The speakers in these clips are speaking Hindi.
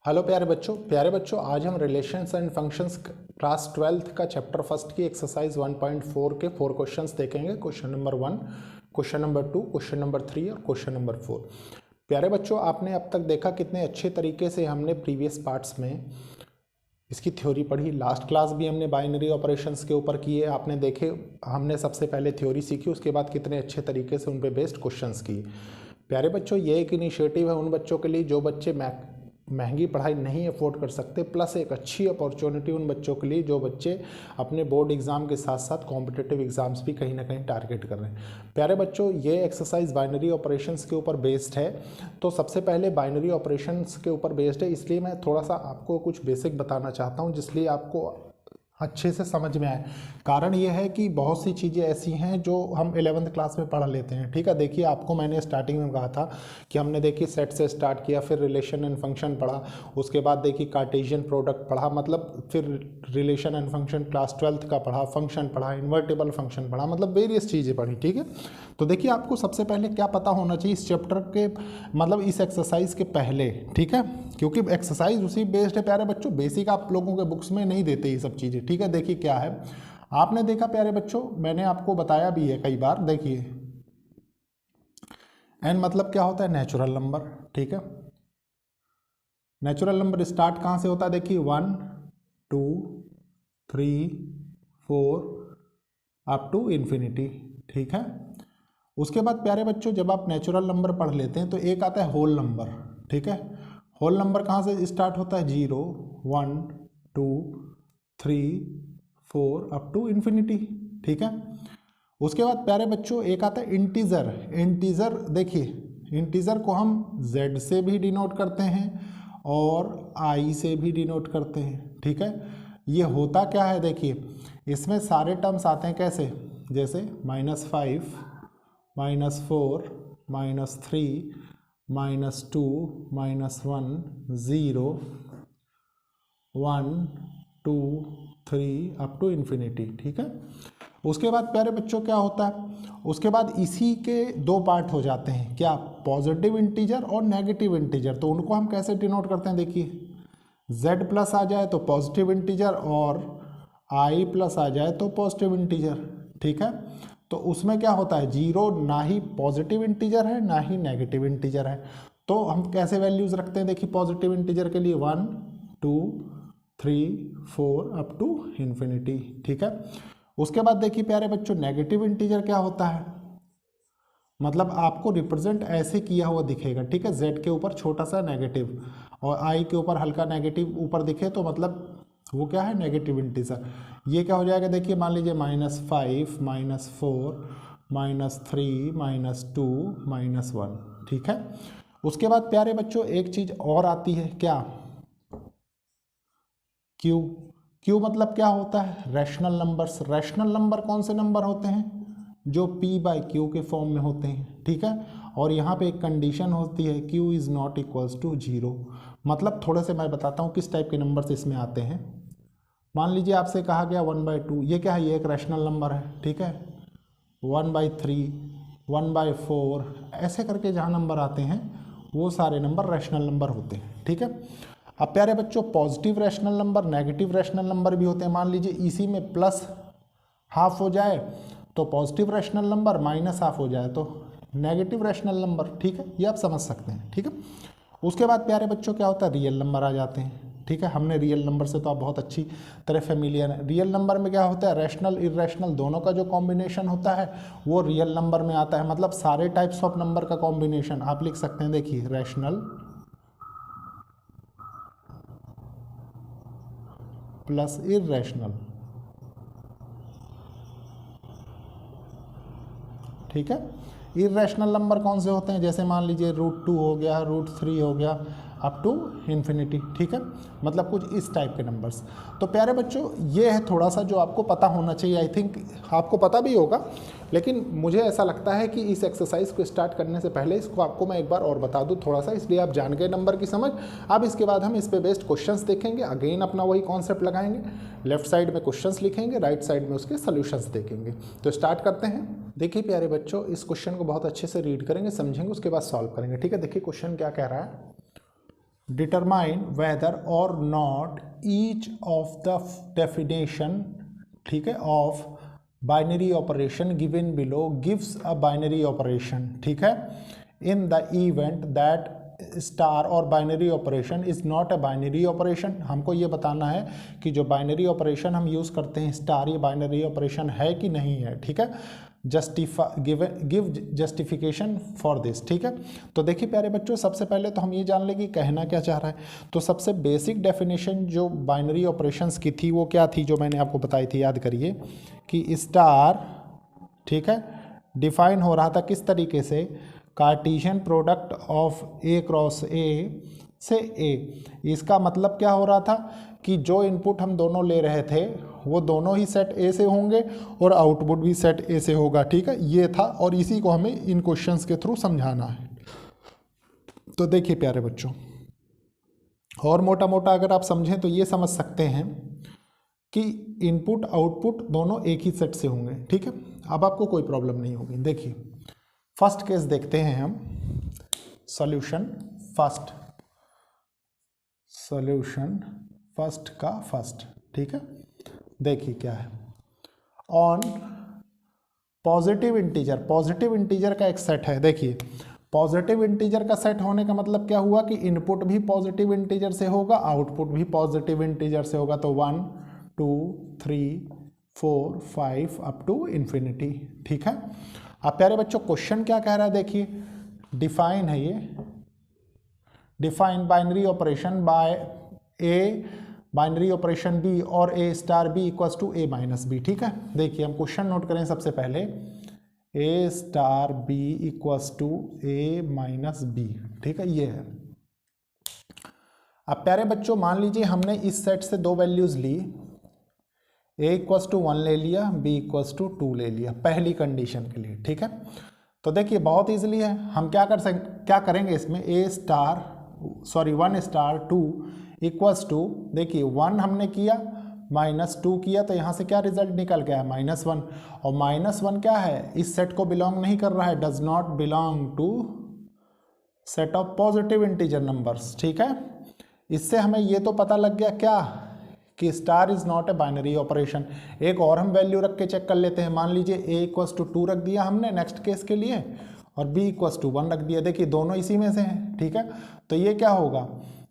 हेलो प्यारे बच्चों आज हम relations and functions class 12th का चैप्टर फर्स्ट की एक्सरसाइज 1.4 के 4 क्वेश्चंस देखेंगे। Question number 1, question number 2, question number 3 और क्वेश्चन नंबर 4। प्यारे बच्चों, आपने अब तक देखा कितने अच्छे तरीके से हमने प्रीवियस पार्ट्स में इसकी थ्योरी पढ़ी। लास्ट क्लास भी हमने बाइनरी ऑपरेशंस के ऊपर किए, आपने देखे। हमने सबसे पहले थ्योरी सीखी, उसके बाद कितने अच्छे तरीके से उन पे बेस्ड क्वेश्चंस किए। प्यारे बच्चों, ये एक इनिशिएटिव है उन बच्चों के लिए जो बच्चे महंगी पढ़ाई नहीं अफोर्ड कर सकते, प्लस एक अच्छी अपॉर्चुनिटी उन बच्चों के लिए जो बच्चे अपने बोर्ड एग्ज़ाम के साथ साथ कॉम्पिटिटिव एग्ज़ाम्स भी कहीं ना कहीं टारगेट कर रहे हैं। प्यारे बच्चों, ये एक्सरसाइज बाइनरी ऑपरेशंस के ऊपर बेस्ड है। तो सबसे पहले बाइनरी ऑपरेशंस के ऊपर बेस्ड है, इसलिए मैं थोड़ा सा आपको कुछ बेसिक बताना चाहता हूँ जिसलिए आपको अच्छे से समझ में आए। कारण ये है कि बहुत सी चीज़ें ऐसी हैं जो हम 11th क्लास में पढ़ लेते हैं। ठीक है, देखिए आपको मैंने स्टार्टिंग में कहा था कि हमने देखिए सेट से स्टार्ट किया, फिर रिलेशन एंड फंक्शन पढ़ा, उसके बाद देखिए कार्टेशियन प्रोडक्ट पढ़ा, मतलब फिर relation and function class 12th का पढ़ा, फंक्शन पढ़ा, इन्वर्टेबल फंक्शन पढ़ा, मतलब वेरियस चीज़ें पढ़ी। ठीक है, तो देखिए आपको सबसे पहले क्या पता होना चाहिए इस चैप्टर के, मतलब इस एक्सरसाइज के पहले। ठीक है, क्योंकि एक्सरसाइज उसी बेस्ड है प्यारे बच्चों, बेसिक आप लोगों के बुक्स में नहीं देते ये सब चीज़ें। ठीक है, देखिए क्या है, आपने देखा प्यारे बच्चों, मैंने आपको बताया भी है कई बार। देखिए एन मतलब क्या होता है, नेचुरल नंबर। ठीक है, नेचुरल नंबर स्टार्ट कहाँ से होता है, देखिए 1 2 3 4 अप टू इन्फिनिटी। ठीक है, उसके बाद प्यारे बच्चों जब आप नेचुरल नंबर पढ़ लेते हैं तो एक आता है होल नंबर। ठीक है, होल नंबर कहाँ से स्टार्ट होता है, 0 1 2 3 4 अप टू इन्फिनिटी। ठीक है, उसके बाद प्यारे बच्चों एक आता है इंटीजर। इंटीजर देखिए, इंटीजर को हम z से भी डिनोट करते हैं और i से भी डिनोट करते हैं। ठीक है, ये होता क्या है, देखिए इसमें सारे टर्म्स आते हैं कैसे, जैसे -5 -4 -3 -2 -1 0 1 2 3 अप टू इन्फिनिटी। ठीक है, उसके बाद प्यारे बच्चों क्या होता है, उसके बाद इसी के दो पार्ट हो जाते हैं, क्या, पॉजिटिव इंटीजर और नेगेटिव इंटीजर। तो उनको हम कैसे डिनोट करते हैं, देखिए z प्लस आ जाए तो पॉजिटिव इंटीजर और i प्लस आ जाए तो पॉजिटिव इंटीजर। ठीक है, तो उसमें क्या होता है, 0 ना ही पॉजिटिव इंटीजर है ना ही नेगेटिव इंटीजर है। तो हम कैसे वैल्यूज रखते हैं, देखिए पॉजिटिव इंटीजर के लिए 1 2 3 4 अप टू इन्फिनिटी। ठीक है, उसके बाद देखिए प्यारे बच्चों नेगेटिव इंटीजर क्या होता है, मतलब आपको रिप्रेजेंट ऐसे किया हुआ दिखेगा। ठीक है, z के ऊपर छोटा सा नेगेटिव और i के ऊपर हल्का नेगेटिव ऊपर दिखे तो मतलब वो क्या है, नेगेटिव इंटीजर। ये क्या हो जाएगा, देखिए मान लीजिए -5 -4 -3 -2 -1। ठीक है, उसके बाद प्यारे बच्चों एक चीज़ और आती है, क्या, क्यू। क्यू मतलब क्या होता है, रैशनल नंबर्स। रैशनल नंबर कौन से नंबर होते हैं, जो p/q के फॉर्म में होते हैं। ठीक है, और यहाँ पे एक कंडीशन होती है, q is not equals to 0। मतलब थोड़े से मैं बताता हूँ किस टाइप के नंबर्स इसमें आते हैं। मान लीजिए आपसे कहा गया 1/2, ये क्या है, ये एक रैशनल नंबर है। ठीक है, 1/3 1/4 ऐसे करके जहाँ नंबर आते हैं वो सारे नंबर रैशनल नंबर होते हैं। ठीक है, अब प्यारे बच्चों positive rational number, negative rational number भी होते हैं। मान लीजिए इसी में प्लस हाफ हो जाए तो positive rational number, minus half हो जाए तो नेगेटिव रैशनल नंबर। ठीक है, ये आप समझ सकते हैं। ठीक है, उसके बाद प्यारे बच्चों क्या होता है, रियल नंबर आ जाते हैं। ठीक है, हमने रियल नंबर से तो आप बहुत अच्छी तरह फेमिलियर है। रियल नंबर में क्या होता है, रैशनल इरेशनल दोनों का जो कॉम्बिनेशन होता है वो रियल नंबर में आता है। मतलब सारे टाइप्स ऑफ नंबर का कॉम्बिनेशन आप लिख सकते हैं। देखिए रैशनल प्लस इरेशनल। ठीक है, इरेशनल नंबर कौन से होते हैं, जैसे मान लीजिए √2 हो गया, √3 हो गया अप टू इन्फिनिटी। ठीक है, मतलब कुछ इस टाइप के नंबर्स। तो प्यारे बच्चों ये है थोड़ा सा जो आपको पता होना चाहिए। आई थिंक आपको पता भी होगा, लेकिन मुझे ऐसा लगता है कि इस एक्सरसाइज को स्टार्ट करने से पहले इसको आपको मैं एक बार और बता दूं थोड़ा सा, इसलिए आप जान गए नंबर की समझ। अब इसके बाद हम इस पे बेस्ड क्वेश्चंस देखेंगे, अगेन अपना वही कॉन्सेप्ट लगाएंगे, लेफ्ट साइड में क्वेश्चंस लिखेंगे, राइट साइड में उसके सोल्यूशंस देखेंगे। तो स्टार्ट करते हैं। देखिए प्यारे बच्चों, इस क्वेश्चन को बहुत अच्छे से रीड करेंगे, समझेंगे, उसके बाद सॉल्व करेंगे। ठीक है, देखिए क्वेश्चन क्या कह रहा है, डिटरमाइन वेदर और not each of the definition, ठीक है, of binary operation given below gives a binary operation, ठीक है, in the event that star और binary operation is not a binary operation. हमको ये बताना है कि जो बाइनरी ऑपरेशन हम यूज़ करते हैं स्टार, ये बाइनरी ऑपरेशन है कि नहीं है, ठीक है, गिव जस्टिफिकेशन फॉर दिस, ठीक है। तो देखिए प्यारे बच्चों, सबसे पहले तो हम ये जान लें कि कहना क्या चाह रहा है। तो सबसे बेसिक डेफिनेशन जो बाइनरी ऑपरेशंस की थी वो क्या थी, जो मैंने आपको बताई थी, याद करिए, कि स्टार, ठीक है, डिफाइन हो रहा था किस तरीके से, Cartesian product of A cross ए से ए। इसका मतलब क्या हो रहा था कि जो इनपुट हम दोनों ले रहे थे वो दोनों ही सेट ए से होंगे और आउटपुट भी सेट ए से होगा, ठीक है, ये था, और इसी को हमें इन क्वेश्चंस के थ्रू समझाना है। तो देखिए प्यारे बच्चों, और मोटा मोटा अगर आप समझें तो ये समझ सकते हैं कि इनपुट आउटपुट दोनों एक ही सेट से होंगे, ठीक है। अब आपको कोई प्रॉब्लम नहीं होगी। देखिए फर्स्ट केस देखते हैं हम, सॉल्यूशन फर्स्ट का फर्स्ट, ठीक है। देखिए क्या है, ऑन पॉजिटिव इंटीजर का एक सेट है। देखिए पॉजिटिव इंटीजर का सेट होने का मतलब क्या हुआ कि इनपुट भी पॉजिटिव इंटीजर से होगा, आउटपुट भी पॉजिटिव इंटीजर से होगा। तो 1 2 3 4 5 अप टू इन्फिनिटी, ठीक है। अब प्यारे बच्चों क्वेश्चन क्या कह रहा है, देखिए डिफाइन है ये, define binary operation by A binary operation B और A star B equals to A minus B, ठीक है। देखिए हम क्वेश्चन नोट करें सबसे पहले, A star B equals to A minus B, ठीक है, ये है। अब प्यारे बच्चों मान लीजिए हमने इस सेट से दो वैल्यूज ली, ए इक्वल्स टू 1 ले लिया, बी इक्वल्स टू 2 ले लिया, पहली कंडीशन के लिए, ठीक है। तो देखिए बहुत इजीली है, हम क्या करेंगे इसमें, ए स्टार 1 स्टार 2 इक्वल्स टू, देखिए 1 हमने किया, -2 किया, तो यहाँ से क्या रिजल्ट निकल गया, -1। और -1 क्या है, इस सेट को बिलोंग नहीं कर रहा है, does not belong to set of positive integer numbers, ठीक है। इससे हमें ये तो पता लग गया क्या, कि star is not a binary operation. एक और हम वैल्यू रख के चेक कर लेते हैं, मान लीजिए ए इक्वल्स टू 2 रख दिया हमने नेक्स्ट केस के लिए, और बी इक्वल्स टू 1 रख दिया। देखिए दोनों इसी में से हैं, ठीक है। तो ये क्या होगा,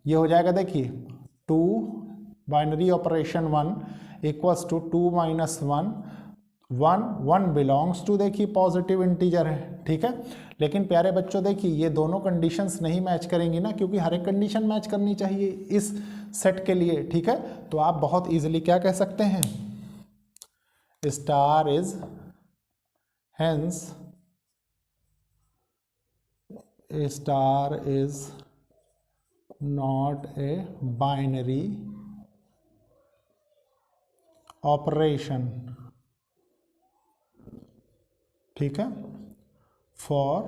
ये हो जाएगा, देखिए 2 binary operation 1 equals to 2 minus 1 1 belongs to, देखिए पॉजिटिव इंटीजर है, ठीक है। लेकिन प्यारे बच्चों देखिए ये दोनों कंडीशंस नहीं मैच करेंगी ना, क्योंकि हर एक कंडीशन मैच करनी चाहिए इस सेट के लिए, ठीक है। तो आप बहुत इजीली क्या कह सकते हैं, star is hence star is not a binary operation, ठीक है, फॉर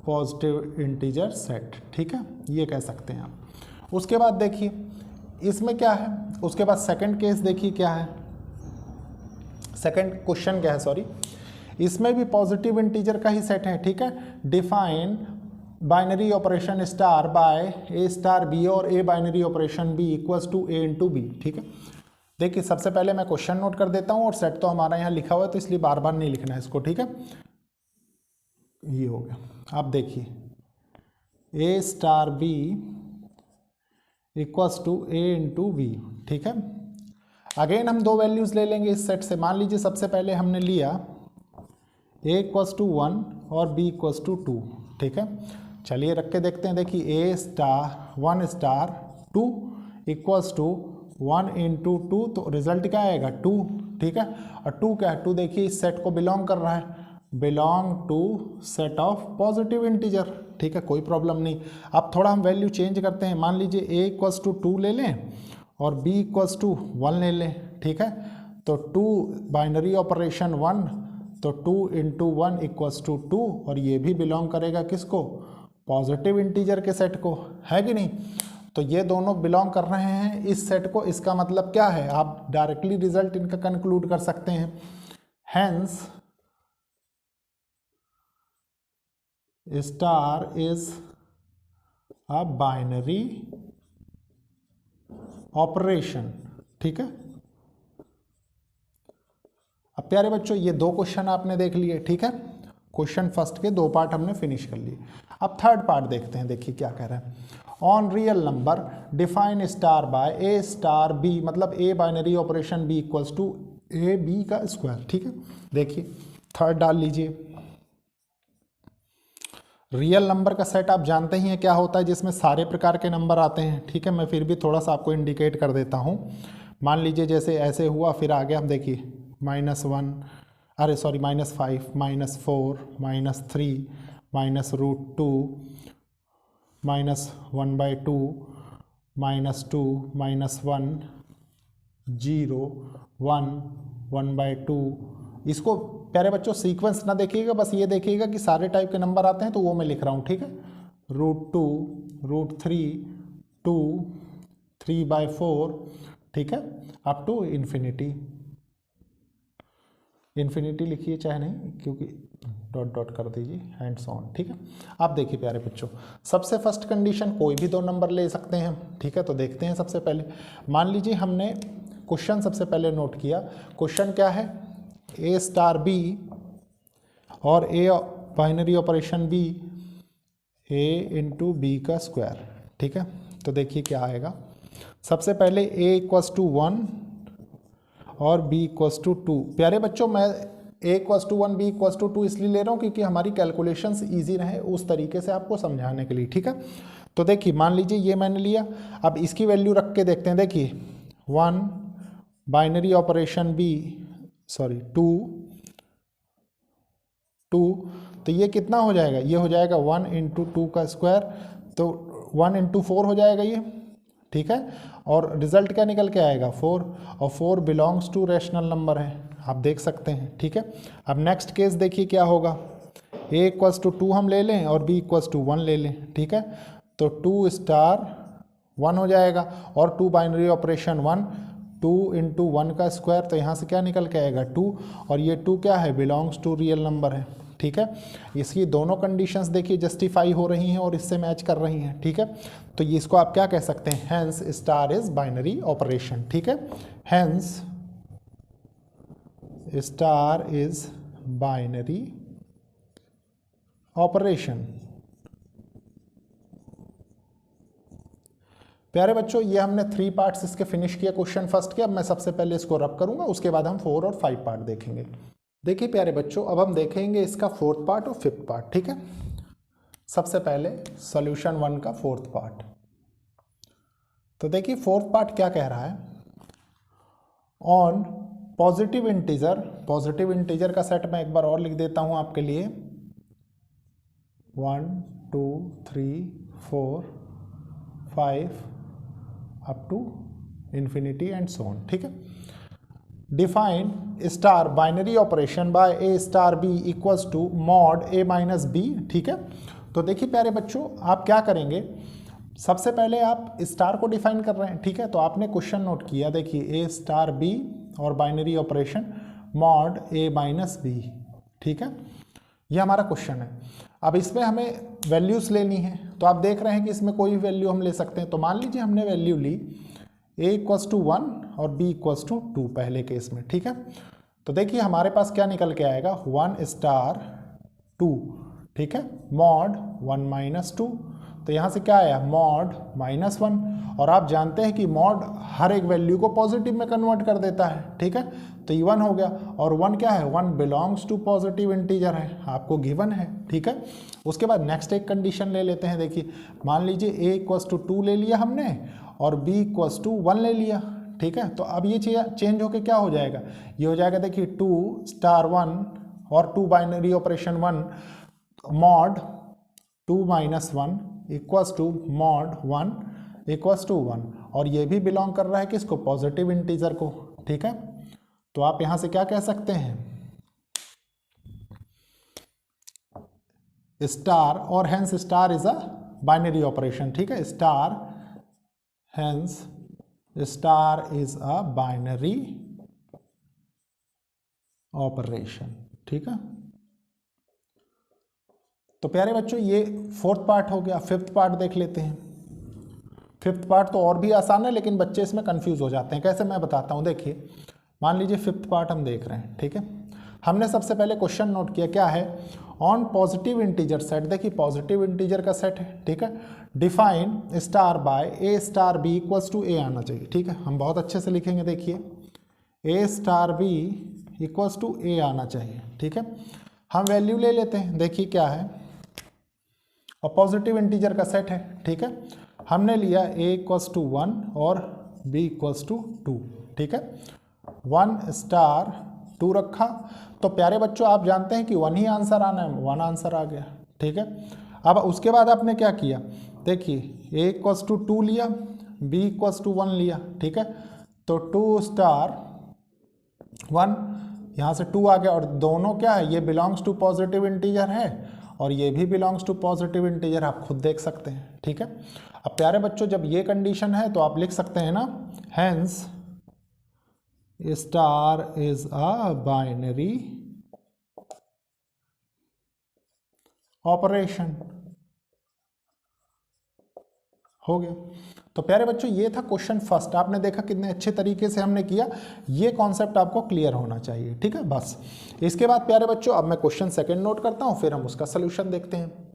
पॉजिटिव इंटीजर सेट, ठीक है, ये कह सकते हैं आप। उसके बाद देखिए इसमें क्या है, उसके बाद सेकंड केस देखिए क्या है, सेकंड क्वेश्चन क्या है, सॉरी, इसमें भी पॉजिटिव इंटीजर का ही सेट है, ठीक है। Define binary operation star by A star B और ए binary operation B equals to A into B, ठीक है। देखिए सबसे पहले मैं क्वेश्चन नोट कर देता हूँ, और सेट तो हमारा यहाँ लिखा हुआ है तो इसलिए बार बार नहीं लिखना है इसको, ठीक है। ये हो गया। अब देखिए A star B equals to A into B, ठीक है। अगेन हम दो वैल्यूज ले लेंगे इस सेट से, मान लीजिए सबसे पहले हमने लिया ए इक्वल्स टू 1 और बी इक्वल्स टू 2, ठीक है। चलिए रख के देखते हैं, देखिए A star 1 star 2 equals to 1 into 2, तो रिजल्ट क्या आएगा 2, ठीक है। और 2 क्या है, 2 देखिए इस सेट को बिलोंग कर रहा है, belong to set of positive integer, ठीक है, कोई प्रॉब्लम नहीं। अब थोड़ा हम वैल्यू चेंज करते हैं, मान लीजिए ए इक्वल्स टू 2 ले लें और बी इक्वल्स टू 1 ले लें, ठीक है। तो 2 बाइनरी ऑपरेशन 1, तो 2 इंटू 1 इक्वल्स टू 2, और ये भी बिलोंग करेगा किसको, पॉजिटिव इंटीजर के सेट को, है कि नहीं। तो ये दोनों बिलोंग कर रहे हैं इस सेट को, इसका मतलब क्या है, आप डायरेक्टली रिजल्ट इनका कंक्लूड कर सकते हैं, hence star is a binary operation. ठीक है, अब प्यारे बच्चों ये दो क्वेश्चन आपने देख लिए। ठीक है, क्वेश्चन फर्स्ट के दो पार्ट हमने फिनिश कर लिए। अब थर्ड पार्ट देखते हैं, देखिए क्या कह रहा है। On real number define star by A star B, मतलब A binary operation B equals to A B का स्क्वायर। ठीक है, देखिए थर्ड डाल लीजिए। रियल नंबर का सेट आप जानते ही हैं क्या होता है, जिसमें सारे प्रकार के नंबर आते हैं। ठीक है, मैं फिर भी थोड़ा सा आपको इंडिकेट कर देता हूँ। मान लीजिए जैसे ऐसे हुआ, फिर आगे हम देखिए -1, अरे सॉरी -5, -4, -3, -√2, -1/2, -2, -1, 0, 1, 1/2। इसको प्यारे बच्चों सीक्वेंस ना देखिएगा, बस ये देखिएगा कि सारे टाइप के नंबर आते हैं तो वो मैं लिख रहा हूँ। ठीक है, √2, √3, 2, 3/4। ठीक है, अप टू इन्फिनिटी। इन्फिनिटी लिखिए चाहे नहीं, क्योंकि डॉट डॉट कर दीजिए हैंड्स ऑन। ठीक है, आप देखिए प्यारे बच्चों, सबसे फर्स्ट कंडीशन कोई भी दो नंबर ले सकते हैं हम। ठीक है, तो देखते हैं। सबसे पहले मान लीजिए हमने क्वेश्चन सबसे पहले नोट किया। क्वेश्चन क्या है, ए स्टार बी और ए binary operation b a into b का स्क्वायर। ठीक है, तो देखिए क्या आएगा। सबसे पहले ए इक्वस टू 1 और b इक्वस टू 2। प्यारे बच्चों मैं a equals to 1 b equals to 2 इसलिए ले रहा हूँ क्योंकि हमारी कैलकुलेशंस इजी रहे उस तरीके से आपको समझाने के लिए। ठीक है, तो देखिए मान लीजिए ये मैंने लिया, अब इसकी वैल्यू रख के देखते हैं। देखिए 1 बाइनरी ऑपरेशन b, सॉरी 2, तो ये कितना हो जाएगा, ये हो जाएगा 1 इंटू 2 का स्क्वायर, तो 1 इंटू 4 हो जाएगा ये। ठीक है, और रिजल्ट क्या निकल के आएगा 4, और 4 बिलोंग्स टू रैशनल नंबर है, आप देख सकते हैं। ठीक है, अब नेक्स्ट केस देखिए क्या होगा। a इक्वल्स टू 2 हम ले लें और b इक्वल्स टू 1 ले लें। ठीक है, तो 2 स्टार 1 हो जाएगा, और 2 बाइनरी ऑपरेशन 1, 2 इंटू 1 का स्क्वायर, तो यहाँ से क्या निकल के आएगा 2, और ये 2 क्या है, बिलोंग्स टू रियल नंबर है। ठीक है, इसकी दोनों कंडीशंस देखिए जस्टिफाई हो रही हैं और इससे मैच कर रही हैं। ठीक है, तो ये इसको आप क्या कह सकते हैं, hence star is binary operation. ठीक है, hence star is binary operation. प्यारे बच्चों ये हमने 3 पार्ट्स इसके फिनिश किया क्वेश्चन फर्स्ट के। अब मैं सबसे पहले इसको रब करूंगा, उसके बाद हम 4 और 5 पार्ट देखेंगे। देखिए प्यारे बच्चों, अब हम देखेंगे इसका 4th पार्ट और 5th पार्ट। ठीक है, सबसे पहले सॉल्यूशन 1 का 4th पार्ट। तो देखिए 4th पार्ट क्या कह रहा है, ऑन पॉजिटिव इंटीजर का सेट मैं एक बार और लिख देता हूं आपके लिए, 1 2 3 4 5 up to infinity and so on. ठीक है, define star binary operation by A star B equals to mod a minus B. ठीक है, तो देखिए प्यारे बच्चों आप क्या करेंगे, सबसे पहले आप स्टार को डिफाइन कर रहे हैं। ठीक है, तो आपने क्वेश्चन नोट किया, देखिए ए स्टार बी और binary operation mod a minus B. ठीक है, ये हमारा क्वेश्चन है। अब इसमें हमें वैल्यूज लेनी है, तो आप देख रहे हैं कि इसमें कोई भी वैल्यू हम ले सकते हैं। तो मान लीजिए हमने वैल्यू ली a इक्वल्स टू 1 और b इक्वल्स टू 2 पहले केस में। ठीक है, तो देखिए हमारे पास क्या निकल के आएगा, 1 स्टार 2। ठीक है, मॉड 1 माइनस 2, तो यहाँ से क्या आया, मॉड -1, और आप जानते हैं कि मॉड हर एक वैल्यू को पॉजिटिव में कन्वर्ट कर देता है। ठीक है, तो ये 1 हो गया, और 1 क्या है, 1 बिलोंग्स टू पॉजिटिव इंटीजर है, आपको गिवन है। ठीक है, उसके बाद नेक्स्ट एक कंडीशन ले लेते हैं। देखिए मान लीजिए a इक्वल्स टू 2 ले लिया हमने और b इक्वल्स टू 1 ले लिया। ठीक है, तो अब ये चेंज होके क्या हो जाएगा, ये हो जाएगा देखिए 2 स्टार 1 और 2 binary operation 1 mod 2 minus 1 equals to mod 1 equals to 1, और ये भी बिलोंग कर रहा है किसको, पॉजिटिव इंटीजर को। ठीक है, तो आप यहां से क्या कह सकते हैं, स्टार, और hence star is a binary operation. ठीक है, star hence star is a binary operation. ठीक है, तो प्यारे बच्चों ये फोर्थ पार्ट हो गया। फिफ्थ पार्ट देख लेते हैं। फिफ्थ पार्ट तो और भी आसान है, लेकिन बच्चे इसमें कंफ्यूज हो जाते हैं। कैसे, मैं बताता हूँ। देखिए, मान लीजिए फिफ्थ पार्ट हम देख रहे हैं, ठीक है। हमने सबसे पहले क्वेश्चन नोट किया, क्या है, ऑन पॉजिटिव इंटीजर सेट। देखिए पॉजिटिव इंटीजर का सेट है, ठीक है। Define star by A star B equals to A आना चाहिए, ठीक है। हम बहुत अच्छे से लिखेंगे, देखिए A star B equals to A आना चाहिए, ठीक है। हम वैल्यू ले लेते हैं, देखिए क्या है, और पॉजिटिव इंटीजर का सेट है, ठीक है। हमने लिया a इक्वल्स टू 1 और b इक्वल्स टू 2, ठीक है। 1 स्टार 2 रखा, तो प्यारे बच्चों आप जानते हैं कि 1 ही आंसर आना है, 1 आंसर आ गया, ठीक है। अब उसके बाद आपने क्या किया, देखिए a इक्वल्स टू 2 लिया, b इक्वल्स टू 1 लिया, ठीक है। तो 2 स्टार 1, यहाँ से 2 आ गया, और दोनों क्या है, ये बिलोंग्स टू पॉजिटिव इंटीजर है और ये भी बिलोंग्स टू पॉजिटिव इंटीजर, आप खुद देख सकते हैं, ठीक है। अब प्यारे बच्चों जब ये कंडीशन है तो आप लिख सकते हैं ना, hence star is a binary operation. हो गया। तो प्यारे बच्चों ये था क्वेश्चन फर्स्ट। आपने देखा कितने अच्छे तरीके से हमने किया, ये कॉन्सेप्ट आपको क्लियर होना चाहिए, ठीक है। बस इसके बाद प्यारे बच्चों अब मैं क्वेश्चन सेकंड नोट करता हूँ, फिर हम उसका सोल्यूशन देखते हैं।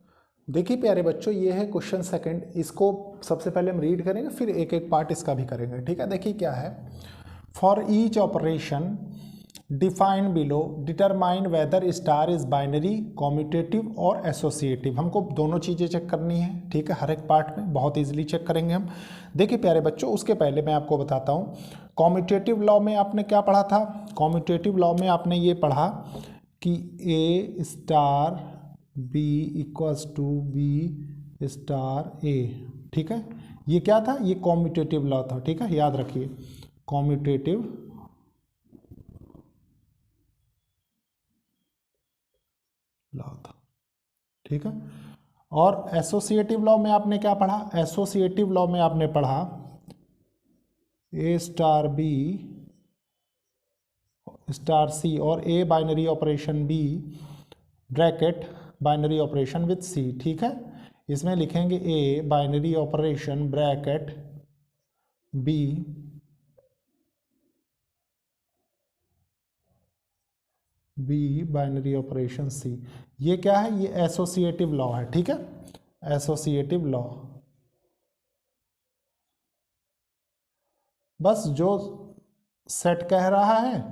देखिए प्यारे बच्चों ये है क्वेश्चन सेकंड, इसको सबसे पहले हम रीड करेंगे, फिर एक एक पार्ट इसका भी करेंगे, ठीक है। देखिए क्या है, for each operation define below determine whether star is binary, commutative और एसोसिएटिव। हमको दोनों चीज़ें चेक करनी है, ठीक है। हर एक पार्ट में बहुत इजीली चेक करेंगे हम। देखिए प्यारे बच्चों उसके पहले मैं आपको बताता हूँ, कॉम्यूटेटिव लॉ में आपने क्या पढ़ा था। कॉम्यूटेटिव लॉ में आपने ये पढ़ा कि A star B equals to B star A, ठीक है। ये क्या था, ये कॉम्यूटेटिव लॉ था, ठीक है, याद रखिए, कॉम्यूटेटिव लॉ था, ठीक है। और एसोसिएटिव लॉ में आपने क्या पढ़ा, एसोसिएटिव लॉ में आपने पढ़ा A star B star C और ए binary operation B bracket binary operation with C, ठीक है। इसमें लिखेंगे A binary operation bracket B binary operation C. ये क्या है, ये एसोसिएटिव लॉ है, ठीक है, एसोसिएटिव लॉ। बस जो सेट कह रहा है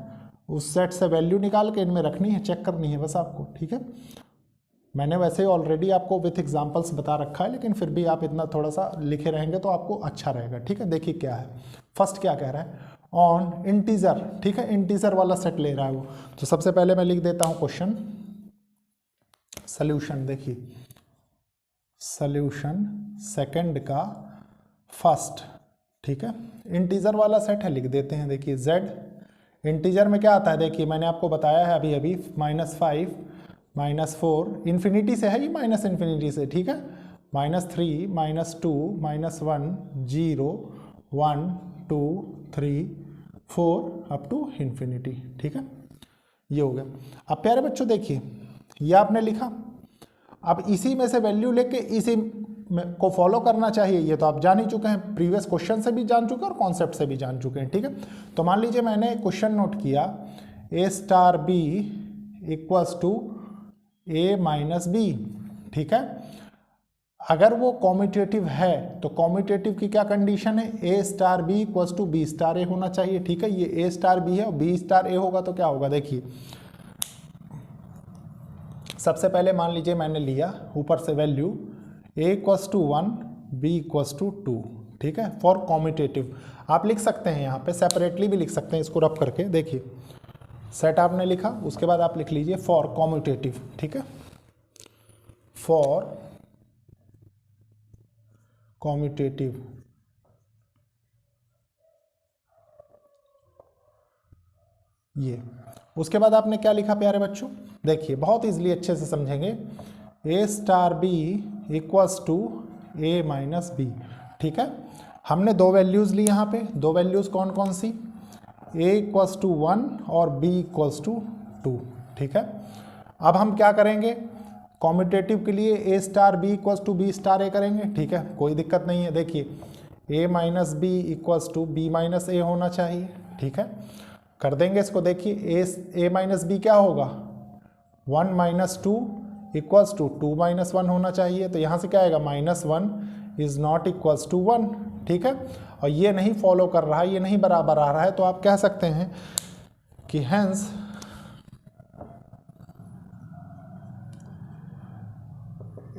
उस सेट से वैल्यू निकाल के इनमें रखनी है, चेक करनी है बस आपको, ठीक है। मैंने वैसे ऑलरेडी आपको विथ एग्जांपल्स बता रखा है, लेकिन फिर भी आप इतना थोड़ा सा लिखे रहेंगे तो आपको अच्छा रहेगा, ठीक है। देखिए क्या है, फर्स्ट क्या कह रहा है, ऑन इंटीजर, ठीक है, इंटीजर वाला सेट ले रहा है वो। तो सबसे पहले मैं लिख देता हूँ क्वेश्चन सॉल्यूशन। देखिए सॉल्यूशन सेकंड का फर्स्ट, ठीक है, इंटीजर वाला सेट है, लिख देते हैं। देखिए z इंटीजर में क्या आता है, देखिए मैंने आपको बताया है अभी अभी, -5 -4 इन्फिनिटी से है ये, माइनस इन्फिनिटी से, ठीक है, -3 -2 -1 0 1 2 3 4 अप टू इन्फिनिटी, ठीक है, ये हो गया। अब प्यारे बच्चों देखिए ये आपने लिखा, अब इसी में से वैल्यू लेके इसी को फॉलो करना चाहिए, ये तो आप जान ही चुके हैं, प्रीवियस क्वेश्चन से भी जान चुके हैं और कॉन्सेप्ट से भी जान चुके हैं, ठीक है। तो मान लीजिए मैंने क्वेश्चन नोट किया A star B equals to A minus B, ठीक है। अगर वो कॉम्यूटेटिव है तो कॉम्यूटेटिव की क्या कंडीशन है, A star B equals to B star A होना चाहिए, ठीक है। ये ए स्टार बी है और बी स्टार ए होगा तो क्या होगा, देखिए सबसे पहले मान लीजिए मैंने लिया ऊपर से value a equals to 1 B equals to 2, ठीक है, फॉर कॉम्यूटेटिव। आप लिख सकते हैं यहाँ पे सेपरेटली भी लिख सकते हैं इसको रब करके। देखिए सेट आपने लिखा, उसके बाद आप लिख लीजिए फॉर कॉम्यूटेटिव, ठीक है, फॉर कॉम्यूटेटिव। ये उसके बाद आपने क्या लिखा प्यारे बच्चों, देखिए बहुत इजीली अच्छे से समझेंगे, A star B equals to A minus B, ठीक है। हमने दो वैल्यूज़ ली यहाँ पे, दो वैल्यूज़ कौन कौन सी, ए इक्वल्स टू 1 और बी इक्वल्स टू 2, ठीक है। अब हम क्या करेंगे, कॉम्यूटेटिव के लिए A star B equals to B star A करेंगे, ठीक है, कोई दिक्कत नहीं है। देखिए A minus B equals to B minus A होना चाहिए, ठीक है, कर देंगे इसको। देखिए ए माइनस बी क्या होगा, 1 माइनस 2 इक्वल्स टू 2 माइनस 1 होना चाहिए। तो यहाँ से क्या आएगा, -1 इज नॉट इक्वल्स टू 1, ठीक है। और ये नहीं फॉलो कर रहा है, ये नहीं बराबर आ रहा है, तो आप कह सकते हैं कि hence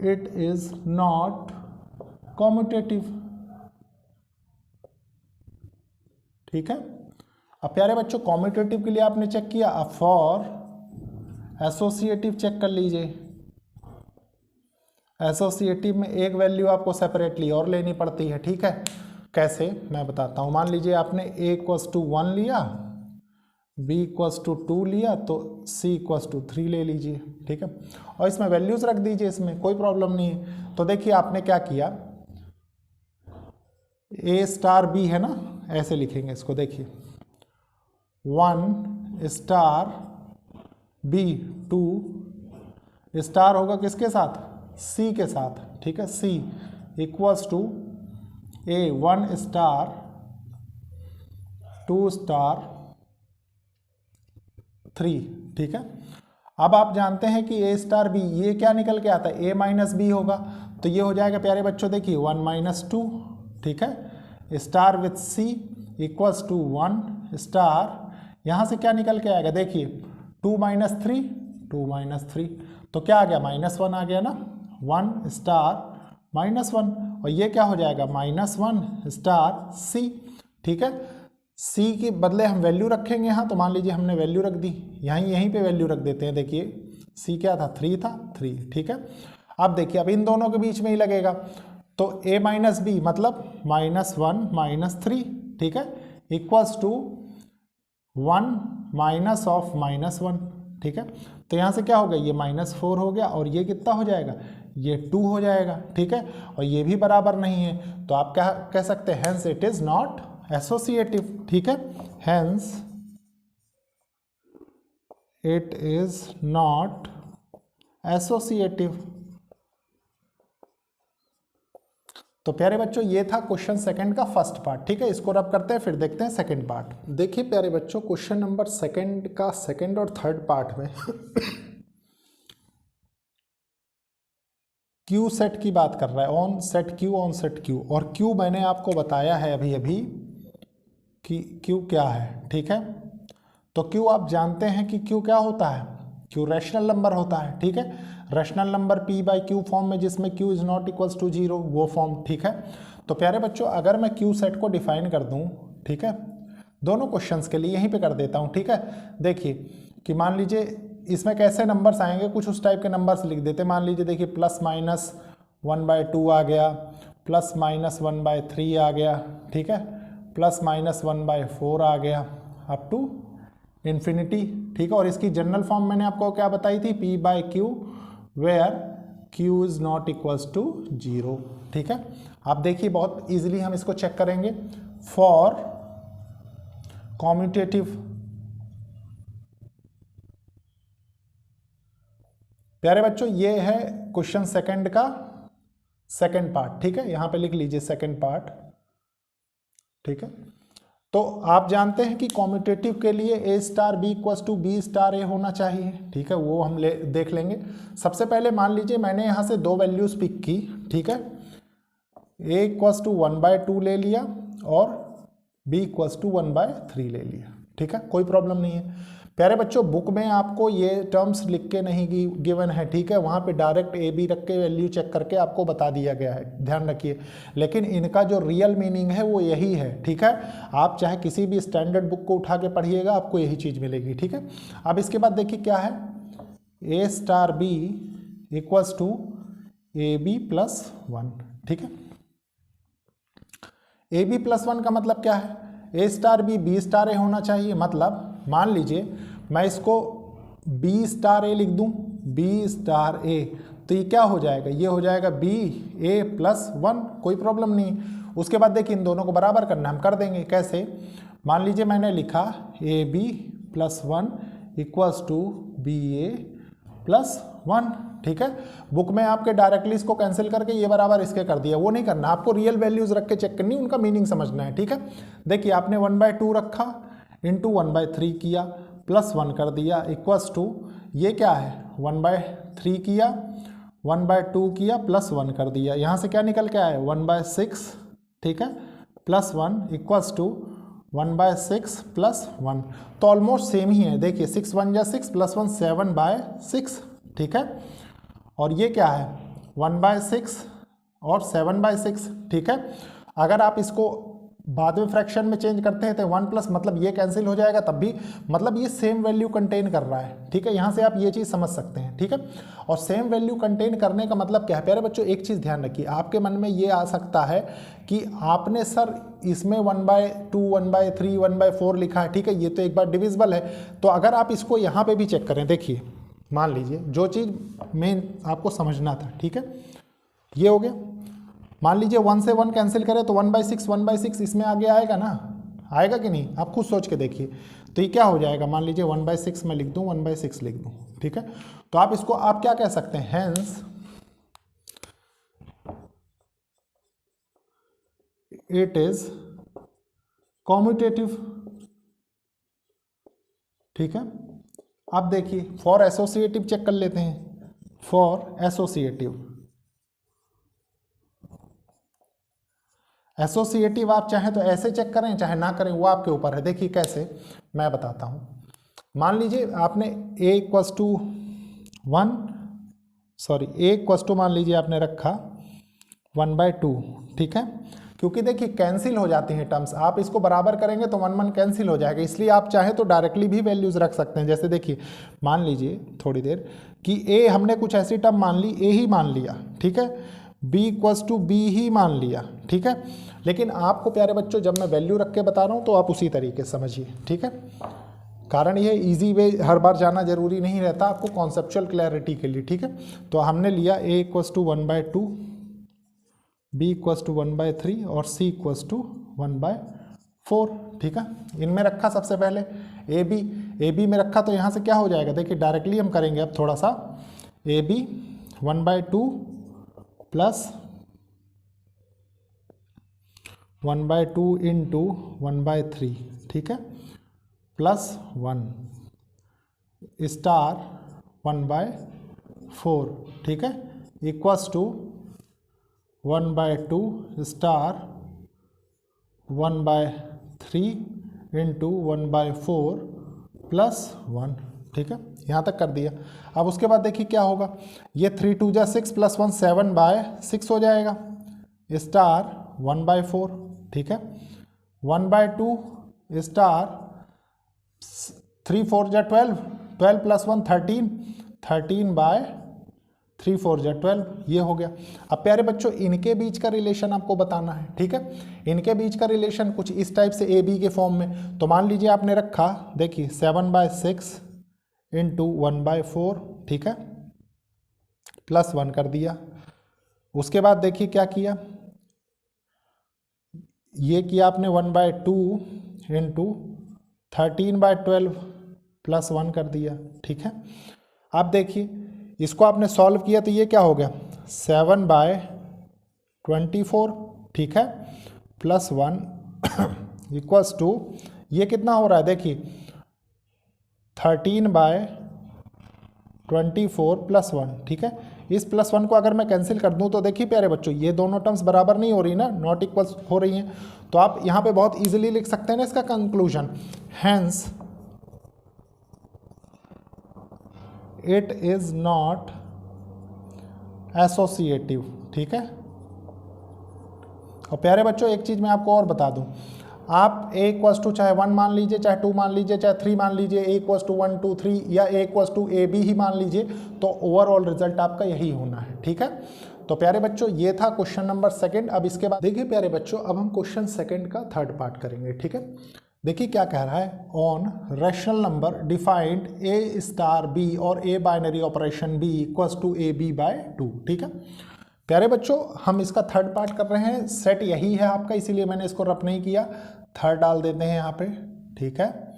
it is not commutative, ठीक है। अब प्यारे बच्चों कॉम्यूटेटिव के लिए आपने चेक किया, अब फॉर एसोसिएटिव चेक कर लीजिए। एसोसिएटिव में एक वैल्यू आपको सेपरेटली और लेनी पड़ती है, ठीक है। कैसे, मैं बताता हूँ। मान लीजिए आपने a इक्वल्स टू 1 लिया, b इक्वल्स टू 2 लिया, तो c इक्वल्स टू 3 ले लीजिए, ठीक है। और इसमें वैल्यूज रख दीजिए, इसमें कोई प्रॉब्लम नहीं है। तो देखिए आपने क्या किया, a स्टार b है ना, ऐसे लिखेंगे इसको। देखिए 1 स्टार b 2 स्टार होगा किसके साथ, c के साथ, ठीक है। c equals to a 1 star 2 star 3, ठीक है। अब आप जानते हैं कि a स्टार b ये क्या निकल के आता है, a माइनस बी होगा, तो ये हो जाएगा प्यारे बच्चों, देखिए 1 माइनस 2, ठीक है, star with c equals to 1 star, यहाँ से क्या निकल के आएगा, देखिए 2 माइनस 3 2 माइनस 3, तो क्या आ गया, -1 आ गया ना, 1 स्टार -1, और ये क्या हो जाएगा, -1 स्टार c, ठीक है। c के बदले हम वैल्यू रखेंगे यहाँ, तो मान लीजिए हमने वैल्यू रख दी, यहीं पे वैल्यू रख देते हैं। देखिए c क्या था, 3 था, 3, ठीक है। अब देखिए अब इन दोनों के बीच में ही लगेगा, तो a माइनस बी मतलब -1 माइनस 3, ठीक है, इक्वल्स टू 1 माइनस ऑफ -1, ठीक है। तो यहाँ से क्या होगा, ये -4 हो गया, और ये कितना हो जाएगा, ये 2 हो जाएगा, ठीक है। और ये भी बराबर नहीं है, तो आप क्या कह सकते हैं, hence it is not associative, ठीक है। Hence it is not associative. तो प्यारे बच्चों ये था क्वेश्चन सेकंड का फर्स्ट पार्ट, ठीक है। इसको रब करते हैं, फिर देखते हैं सेकंड पार्ट। देखिए प्यारे बच्चों क्वेश्चन नंबर सेकंड का सेकंड और थर्ड पार्ट में क्यू सेट की बात कर रहा है, on set Q, on set Q. और क्यू मैंने आपको बताया है अभी अभी कि क्यू क्या है, ठीक है। तो क्यू आप जानते हैं कि क्यू क्या होता है, क्यू रैशनल नंबर होता है, ठीक है। Rational number p by q form में, जिसमें q is not equals to 0, वो फॉर्म, ठीक है। तो प्यारे बच्चों अगर मैं क्यू सेट को डिफाइन कर दूं, ठीक है, दोनों क्वेश्चंस के लिए यहीं पे कर देता हूं, ठीक है। देखिए कि मान लीजिए इसमें कैसे नंबर्स आएंगे, कुछ उस टाइप के नंबर्स लिख देते। मान लीजिए देखिए +-1/2 आ गया, +-1/3 आ गया, ठीक है, +-1/4 आ गया, अप टू इन्फिनिटी, ठीक है। और इसकी जनरल फॉर्म मैंने आपको क्या बताई थी, p by q where q is not equals to 0, ठीक है। आप देखिए बहुत इजीली हम इसको चेक करेंगे। फॉर कॉम्यूटेटिव, प्यारे बच्चों ये है क्वेश्चन सेकंड का सेकंड पार्ट, ठीक है। यहां पे लिख लीजिए सेकंड पार्ट, ठीक है। तो आप जानते हैं कि कॉम्यूटेटिव के लिए a star B equals to B star A होना चाहिए, ठीक है, वो हम देख लेंगे। सबसे पहले मान लीजिए मैंने यहाँ से दो वैल्यूज पिक की, ठीक है, a इक्वल्स टू 1/2 ले लिया और b इक्वल्स टू 1/3 ले लिया, ठीक है, कोई प्रॉब्लम नहीं है। प्यारे बच्चों बुक में आपको ये टर्म्स लिख के नहीं गिवन है, ठीक है, वहाँ पे डायरेक्ट ए बी रख के वैल्यू चेक करके आपको बता दिया गया है, ध्यान रखिए। लेकिन इनका जो रियल मीनिंग है वो यही है, ठीक है। आप चाहे किसी भी स्टैंडर्ड बुक को उठा के पढ़िएगा, आपको यही चीज़ मिलेगी, ठीक है। अब इसके बाद देखिए क्या है, a star B equals to AB+1, ठीक है। AB+1 का मतलब क्या है, a star B B star A होना चाहिए। मतलब मान लीजिए मैं इसको b स्टार ए लिख दूं, b स्टार ए, तो ये क्या हो जाएगा, ये हो जाएगा BA+1, कोई प्रॉब्लम नहीं। उसके बाद देखिए इन दोनों को बराबर करना, हम कर देंगे। कैसे, मान लीजिए मैंने लिखा AB+1 इक्वल्स टू BA+1, 1, ठीक है। बुक में आपके डायरेक्टली इसको कैंसिल करके ये बराबर इसके कर दिया, वो नहीं करना, आपको रियल वैल्यूज रख के चेक करनी, उनका मीनिंग समझना है, ठीक है। देखिए आपने 1/2 रखा इंटू 1/3 किया प्लस 1 कर दिया इक्वल्स टू ये क्या है 1/3 किया 1/2 किया प्लस 1 कर दिया, यहाँ से क्या निकल के आया 1/6, ठीक है, प्लस 1 इक्वल्स टू 1/6 प्लस 1, तो ऑलमोस्ट सेम ही है। देखिए 6 1 जा 6 प्लस 1 7/6, ठीक है, और ये क्या है 1/6 और 7/6, ठीक है। अगर आप इसको बाद में फ्रैक्शन में चेंज करते हैं तो 1 प्लस मतलब ये कैंसिल हो जाएगा, तब भी मतलब ये सेम वैल्यू कंटेन कर रहा है, ठीक है। यहाँ से आप ये चीज़ समझ सकते हैं, ठीक है। और सेम वैल्यू कंटेन करने का मतलब क्या है प्यारे बच्चों, एक चीज़ ध्यान रखिए, आपके मन में ये आ सकता है कि आपने सर इसमें 1/2 1/3 1/4 लिखा है, ठीक है, ये तो एक बार डिविजिबल है, तो अगर आप इसको यहाँ पे भी चेक करें, देखिए मान लीजिए जो चीज़ मेन आपको समझना था, ठीक है, ये हो गया। मान लीजिए 1 से 1 कैंसिल करें तो 1/6 इसमें आगे आएगा ना, आएगा कि नहीं, आप खुद सोच के देखिए। तो ये क्या हो जाएगा, मान लीजिए 1/6 में लिख दूं 1/6 लिख दूं, ठीक है। तो आप इसको आप क्या कह सकते हैं, हेंस इट इज कॉम्यूटेटिव, ठीक है। अब देखिए फॉर एसोसिएटिव चेक कर लेते हैं, फॉर एसोसिएटिव आप चाहें तो ऐसे चेक करें चाहे ना करें, वो आपके ऊपर है। देखिए कैसे, मैं बताता हूँ। मान लीजिए आपने a equals to 1 sorry a equals to मान लीजिए आपने रखा 1/2, ठीक है, क्योंकि देखिए कैंसिल हो जाती हैं टर्म्स, आप इसको बराबर करेंगे तो 1 1 कैंसिल हो जाएगा, इसलिए आप चाहें तो डायरेक्टली भी वैल्यूज रख सकते हैं। जैसे देखिए मान लीजिए थोड़ी देर कि a हमने कुछ ऐसी टर्म मान ली, a ही मान लिया, ठीक है, b इक्वल्स टू b ही मान लिया, ठीक है। लेकिन आपको प्यारे बच्चों जब मैं वैल्यू रख के बता रहा हूँ तो आप उसी तरीके से समझिए, ठीक है। कारण ये इजी वे हर बार जाना जरूरी नहीं रहता, आपको कॉन्सेप्चुअल क्लैरिटी के लिए, ठीक है। तो हमने लिया a equals to 1/2, b equals to 1/3 और c इक्वल्स टू 1/4, ठीक है। इनमें रखा सबसे पहले a b में रखा, तो यहाँ से क्या हो जाएगा, देखिए डायरेक्टली हम करेंगे अब थोड़ा सा, a b 1/2 प्लस 1/2 इंटू 1/3, ठीक है, प्लस 1 स्टार 1/4, ठीक है, equals to 1/2 star 1/3 into 1/4 plus 1, ठीक है, यहाँ तक कर दिया। अब उसके बाद देखिए क्या होगा, ये 3 2 जा 6 प्लस 1 7/6 हो जाएगा स्टार 1/4, ठीक है, 1/2 स्टार 3 4 जा 12 12 प्लस 1 13 13/3 4 जा 12, ये हो गया। अब प्यारे बच्चों इनके बीच का रिलेशन आपको बताना है, ठीक है। इनके बीच का रिलेशन कुछ इस टाइप से AB के फॉर्म में, तो मान लीजिए आपने रखा, देखिए 7/6 इंटू 1/4, ठीक है, प्लस 1 कर दिया। उसके बाद देखिए क्या किया, ये किया आपने 1/2 इंटू 13/12 प्लस 1 कर दिया, ठीक है। अब देखिए इसको आपने सॉल्व किया तो ये क्या हो गया 7/24, ठीक है, प्लस 1 इक्वल्स टू ये कितना हो रहा है, देखिए 13/24 प्लस 1, ठीक है। इस प्लस 1 को अगर मैं कैंसिल कर दूं तो देखिए प्यारे बच्चों ये दोनों टर्म्स बराबर नहीं हो रही ना, नॉट इक्वल्स हो रही हैं, तो आप यहाँ पे बहुत इजीली लिख सकते हैं ना इसका conclusion, hence it is not associative, ठीक है। और प्यारे बच्चों एक चीज़ मैं आपको और बता दूं, आप a इक्वल्स टू चाहे 1 मान लीजिए, चाहे 2 मान लीजिए, चाहे 3 मान लीजिए, a इक्वल्स टू 1 2 3 या a equals to a b ही मान लीजिए, तो ओवरऑल रिजल्ट आपका यही होना है, ठीक है। तो प्यारे बच्चों ये था क्वेश्चन नंबर 2। अब इसके बाद देखिए प्यारे बच्चों अब हम क्वेश्चन 2 का 3rd पार्ट करेंगे, ठीक है। देखिए क्या कह रहा है, on rational number defined a star b और a binary operation b equals to ab/2, ठीक है। प्यारे बच्चों हम इसका 3rd पार्ट कर रहे हैं, सेट यही है आपका, इसीलिए मैंने इसको रफ नहीं किया, 3rd डाल देते हैं यहाँ पे, ठीक है।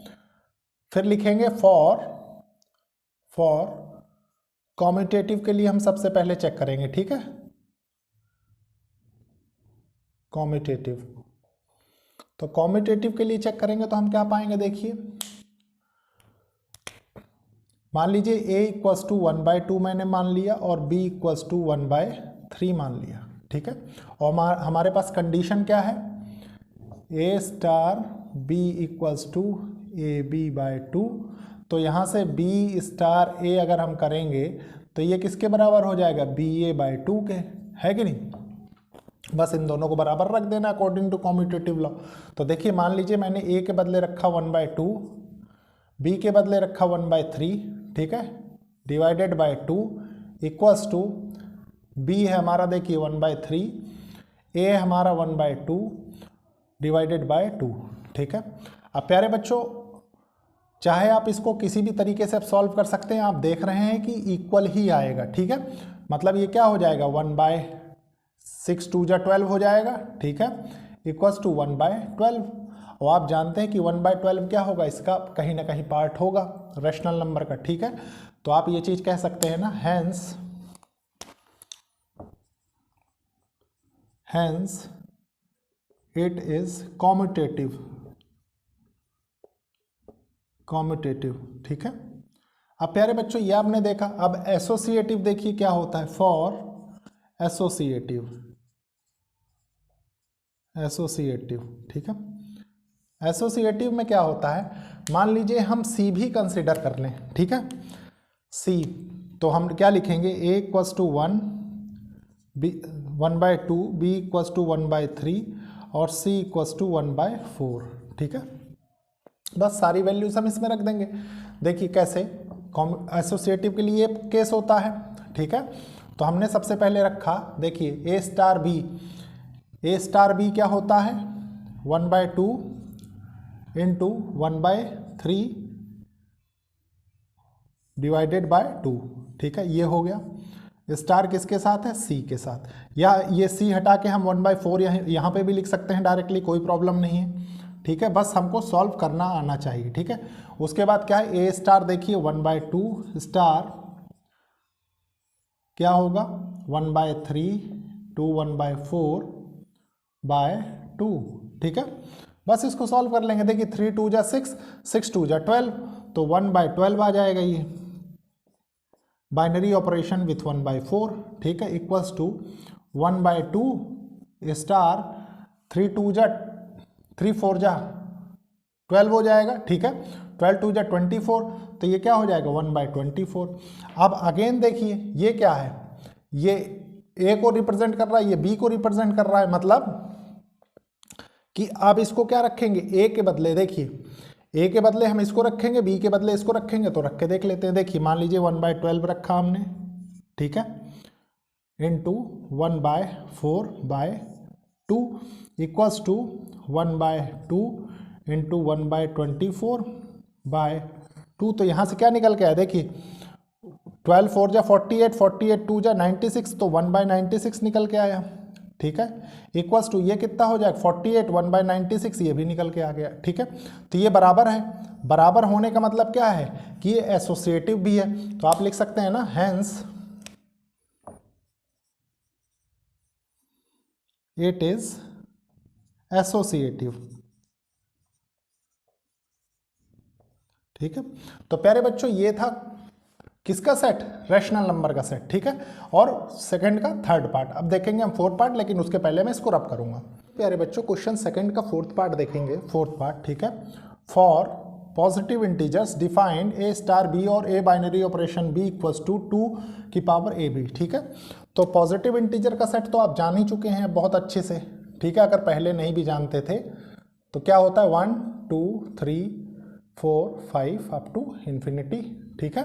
फिर लिखेंगे फॉर कॉम्यूटेटिव के लिए हम सबसे पहले चेक करेंगे, ठीक है। कॉम्यूटेटिव, तो कॉम्यूटेटिव के लिए चेक करेंगे तो हम क्या पाएंगे, देखिए मान लीजिए a इक्वल्स टू 1/2 मैंने मान लिया और b इक्वल्स टू 1/3 मान लिया, ठीक है। और हमारे पास कंडीशन क्या है, a star b equals to ab/2। तो यहाँ से b स्टार a अगर हम करेंगे तो ये किसके बराबर हो जाएगा, ba/2 के, है कि नहीं। बस इन दोनों को बराबर रख देना अकॉर्डिंग टू कॉम्यूटेटिव लॉ। तो देखिए मान लीजिए मैंने a के बदले रखा 1/2, b के बदले रखा 1/3, ठीक है, divided by 2 equals to b है हमारा देखिए 1/3, a है हमारा 1/2 डिवाइडेड बाय 2, ठीक है। अब प्यारे बच्चों चाहे आप इसको किसी भी तरीके से सॉल्व कर सकते हैं, आप देख रहे हैं कि इक्वल ही आएगा, ठीक है। मतलब ये क्या हो जाएगा 1/6 2 जा 12 हो जाएगा, ठीक है, इक्वल्स टू 1/12। और आप जानते हैं कि 1/12 क्या होगा, इसका कहीं ना कहीं पार्ट होगा रैशनल नंबर का, ठीक है। तो आप ये चीज कह सकते हैं ना, हैंस इट इज कॉम्यूटेटिव, ठीक है। अब प्यारे बच्चों ये आपने देखा। अब एसोसिएटिव देखिए क्या होता है, फॉर एसोसिएटिव, ठीक है। एसोसिएटिव में क्या होता है, मान लीजिए हम सी भी कंसिडर कर लें, ठीक है, सी, तो हम क्या लिखेंगे, a equals to 1, b 1/2, b equals to 1/3 और c इक्वल्स टू 1/4, ठीक है। बस सारी वैल्यूज हम इसमें रख देंगे। देखिए कैसे, एसोसिएटिव के लिए केस होता है, ठीक है। तो हमने सबसे पहले रखा, देखिए a स्टार b क्या होता है 1/2 इंटू 1/3 डिवाइडेड बाय 2, ठीक है, ये हो गया। स्टार किसके साथ है, सी के साथ, या ये सी हटा के हम 1/4 यहाँ पे भी लिख सकते हैं डायरेक्टली, कोई प्रॉब्लम नहीं है, ठीक है। बस हमको सॉल्व करना आना चाहिए, ठीक है। उसके बाद क्या है, ए स्टार देखिए 1/2 स्टार क्या होगा 1/3 टू 1/4/2, ठीक है। बस इसको सॉल्व कर लेंगे। देखिए 3 2 जा 6, 6 2 जा 12, तो 1/12 आ जाएगा ये, बाइनरी ऑपरेशन विथ 1/4, ठीक है, इक्वल्स टू 1/2 स्टार 3 2 जा 3 4 जा 12 हो जाएगा, ठीक है, 12 2 जा 24, तो ये क्या हो जाएगा 1/24। अब अगेन देखिए ये क्या है, ये ए को रिप्रेजेंट कर रहा है, ये बी को रिप्रेजेंट कर रहा है, मतलब कि अब इसको क्या रखेंगे, ए के बदले, देखिए ए के बदले हम इसको रखेंगे, बी के बदले इसको रखेंगे, तो रख के देख लेते हैं। देखिए मान लीजिए 1/12 रखा हमने, ठीक है, इंटू 1/4/2 इक्वल्स टू 1/2 इंटू 1/24/2। तो यहाँ से क्या निकल के आया, देखिए 12 4 जा 48, 48 2 जा 96, तो 1/96 निकल के आया, ठीक है, इक्वल्स टू ये कितना हो जाएगा 48 1/96, ये भी निकल के आ गया, ठीक है। तो ये बराबर है, बराबर होने का मतलब क्या है कि ये एसोसिएटिव भी है, तो आप लिख सकते हैं ना, हैंस इट इज एसोसिएटिव, ठीक है। तो प्यारे बच्चों ये था किसका सेट, रैशनल नंबर का सेट, ठीक है, और सेकंड का थर्ड पार्ट। अब देखेंगे हम फोर्थ पार्ट, लेकिन उसके पहले मैं इसको रब करूंगा। प्यारे बच्चों क्वेश्चन सेकंड का फोर्थ पार्ट देखेंगे, फोर्थ पार्ट, ठीक है। For positive integers defined A star B और ए binary operation B equals to 2 की पावर ए बी, ठीक है। तो पॉजिटिव इंटीजर का सेट तो आप जान ही चुके हैं बहुत अच्छे से, ठीक है। अगर पहले नहीं भी जानते थे तो क्या होता है 1 2 3 4 5 अप टू इन्फिनिटी, ठीक है।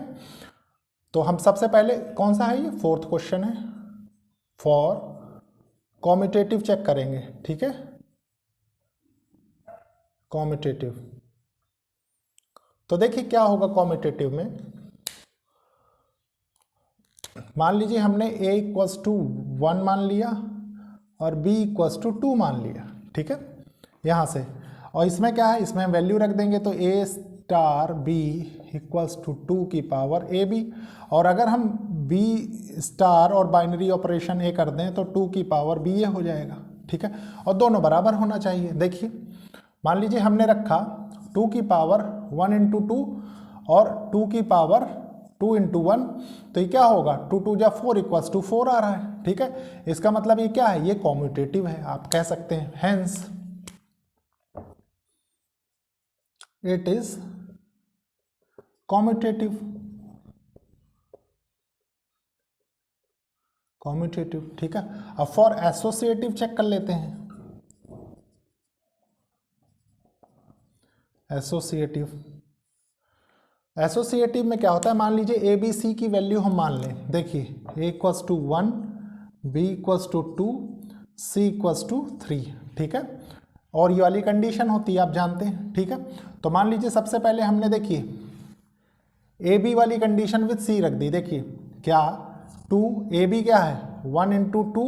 तो हम सबसे पहले कौन सा है, ये फोर्थ क्वेश्चन है, फॉर कॉम्यूटेटिव चेक करेंगे, ठीक है, कॉम्यूटेटिव। तो देखिए क्या होगा कॉम्यूटेटिव में, मान लीजिए हमने a इक्वल्स टू 1 मान लिया और b इक्वल्स टू 2 मान लिया, ठीक है, यहाँ से। और इसमें क्या है, इसमें हम वैल्यू रख देंगे, तो a star b equals to 2 की पावर ab। और अगर हम बी स्टार और बाइनरी ऑपरेशन ए कर दें तो 2 की पावर बी ए हो जाएगा, ठीक है। और दोनों बराबर होना चाहिए। देखिए मान लीजिए हमने रखा 2 की पावर 1 इंटू 2 और 2 की पावर 2 इंटू 1, तो ये क्या होगा 2 2 जा 4 इक्वल्स टू 4 आ रहा है, ठीक है। इसका मतलब ये क्या है, ये कॉम्यूटेटिव है, आप कह सकते हैं hence it is commutative. Commutative, ठीक है। अब फॉर एसोसिएटिव चेक कर लेते हैं। एसोसिएटिव में क्या होता है, मान लीजिए ए बी सी की वैल्यू हम मान लें। देखिए A equals to 1, B equals to 2, C equals to 3, ठीक है। और ये वाली कंडीशन होती है, आप जानते हैं, ठीक है। तो मान लीजिए सबसे पहले हमने देखिए ए बी वाली कंडीशन विद सी रख दी। देखिए क्या 2 ए बी क्या है 1 इंटू 2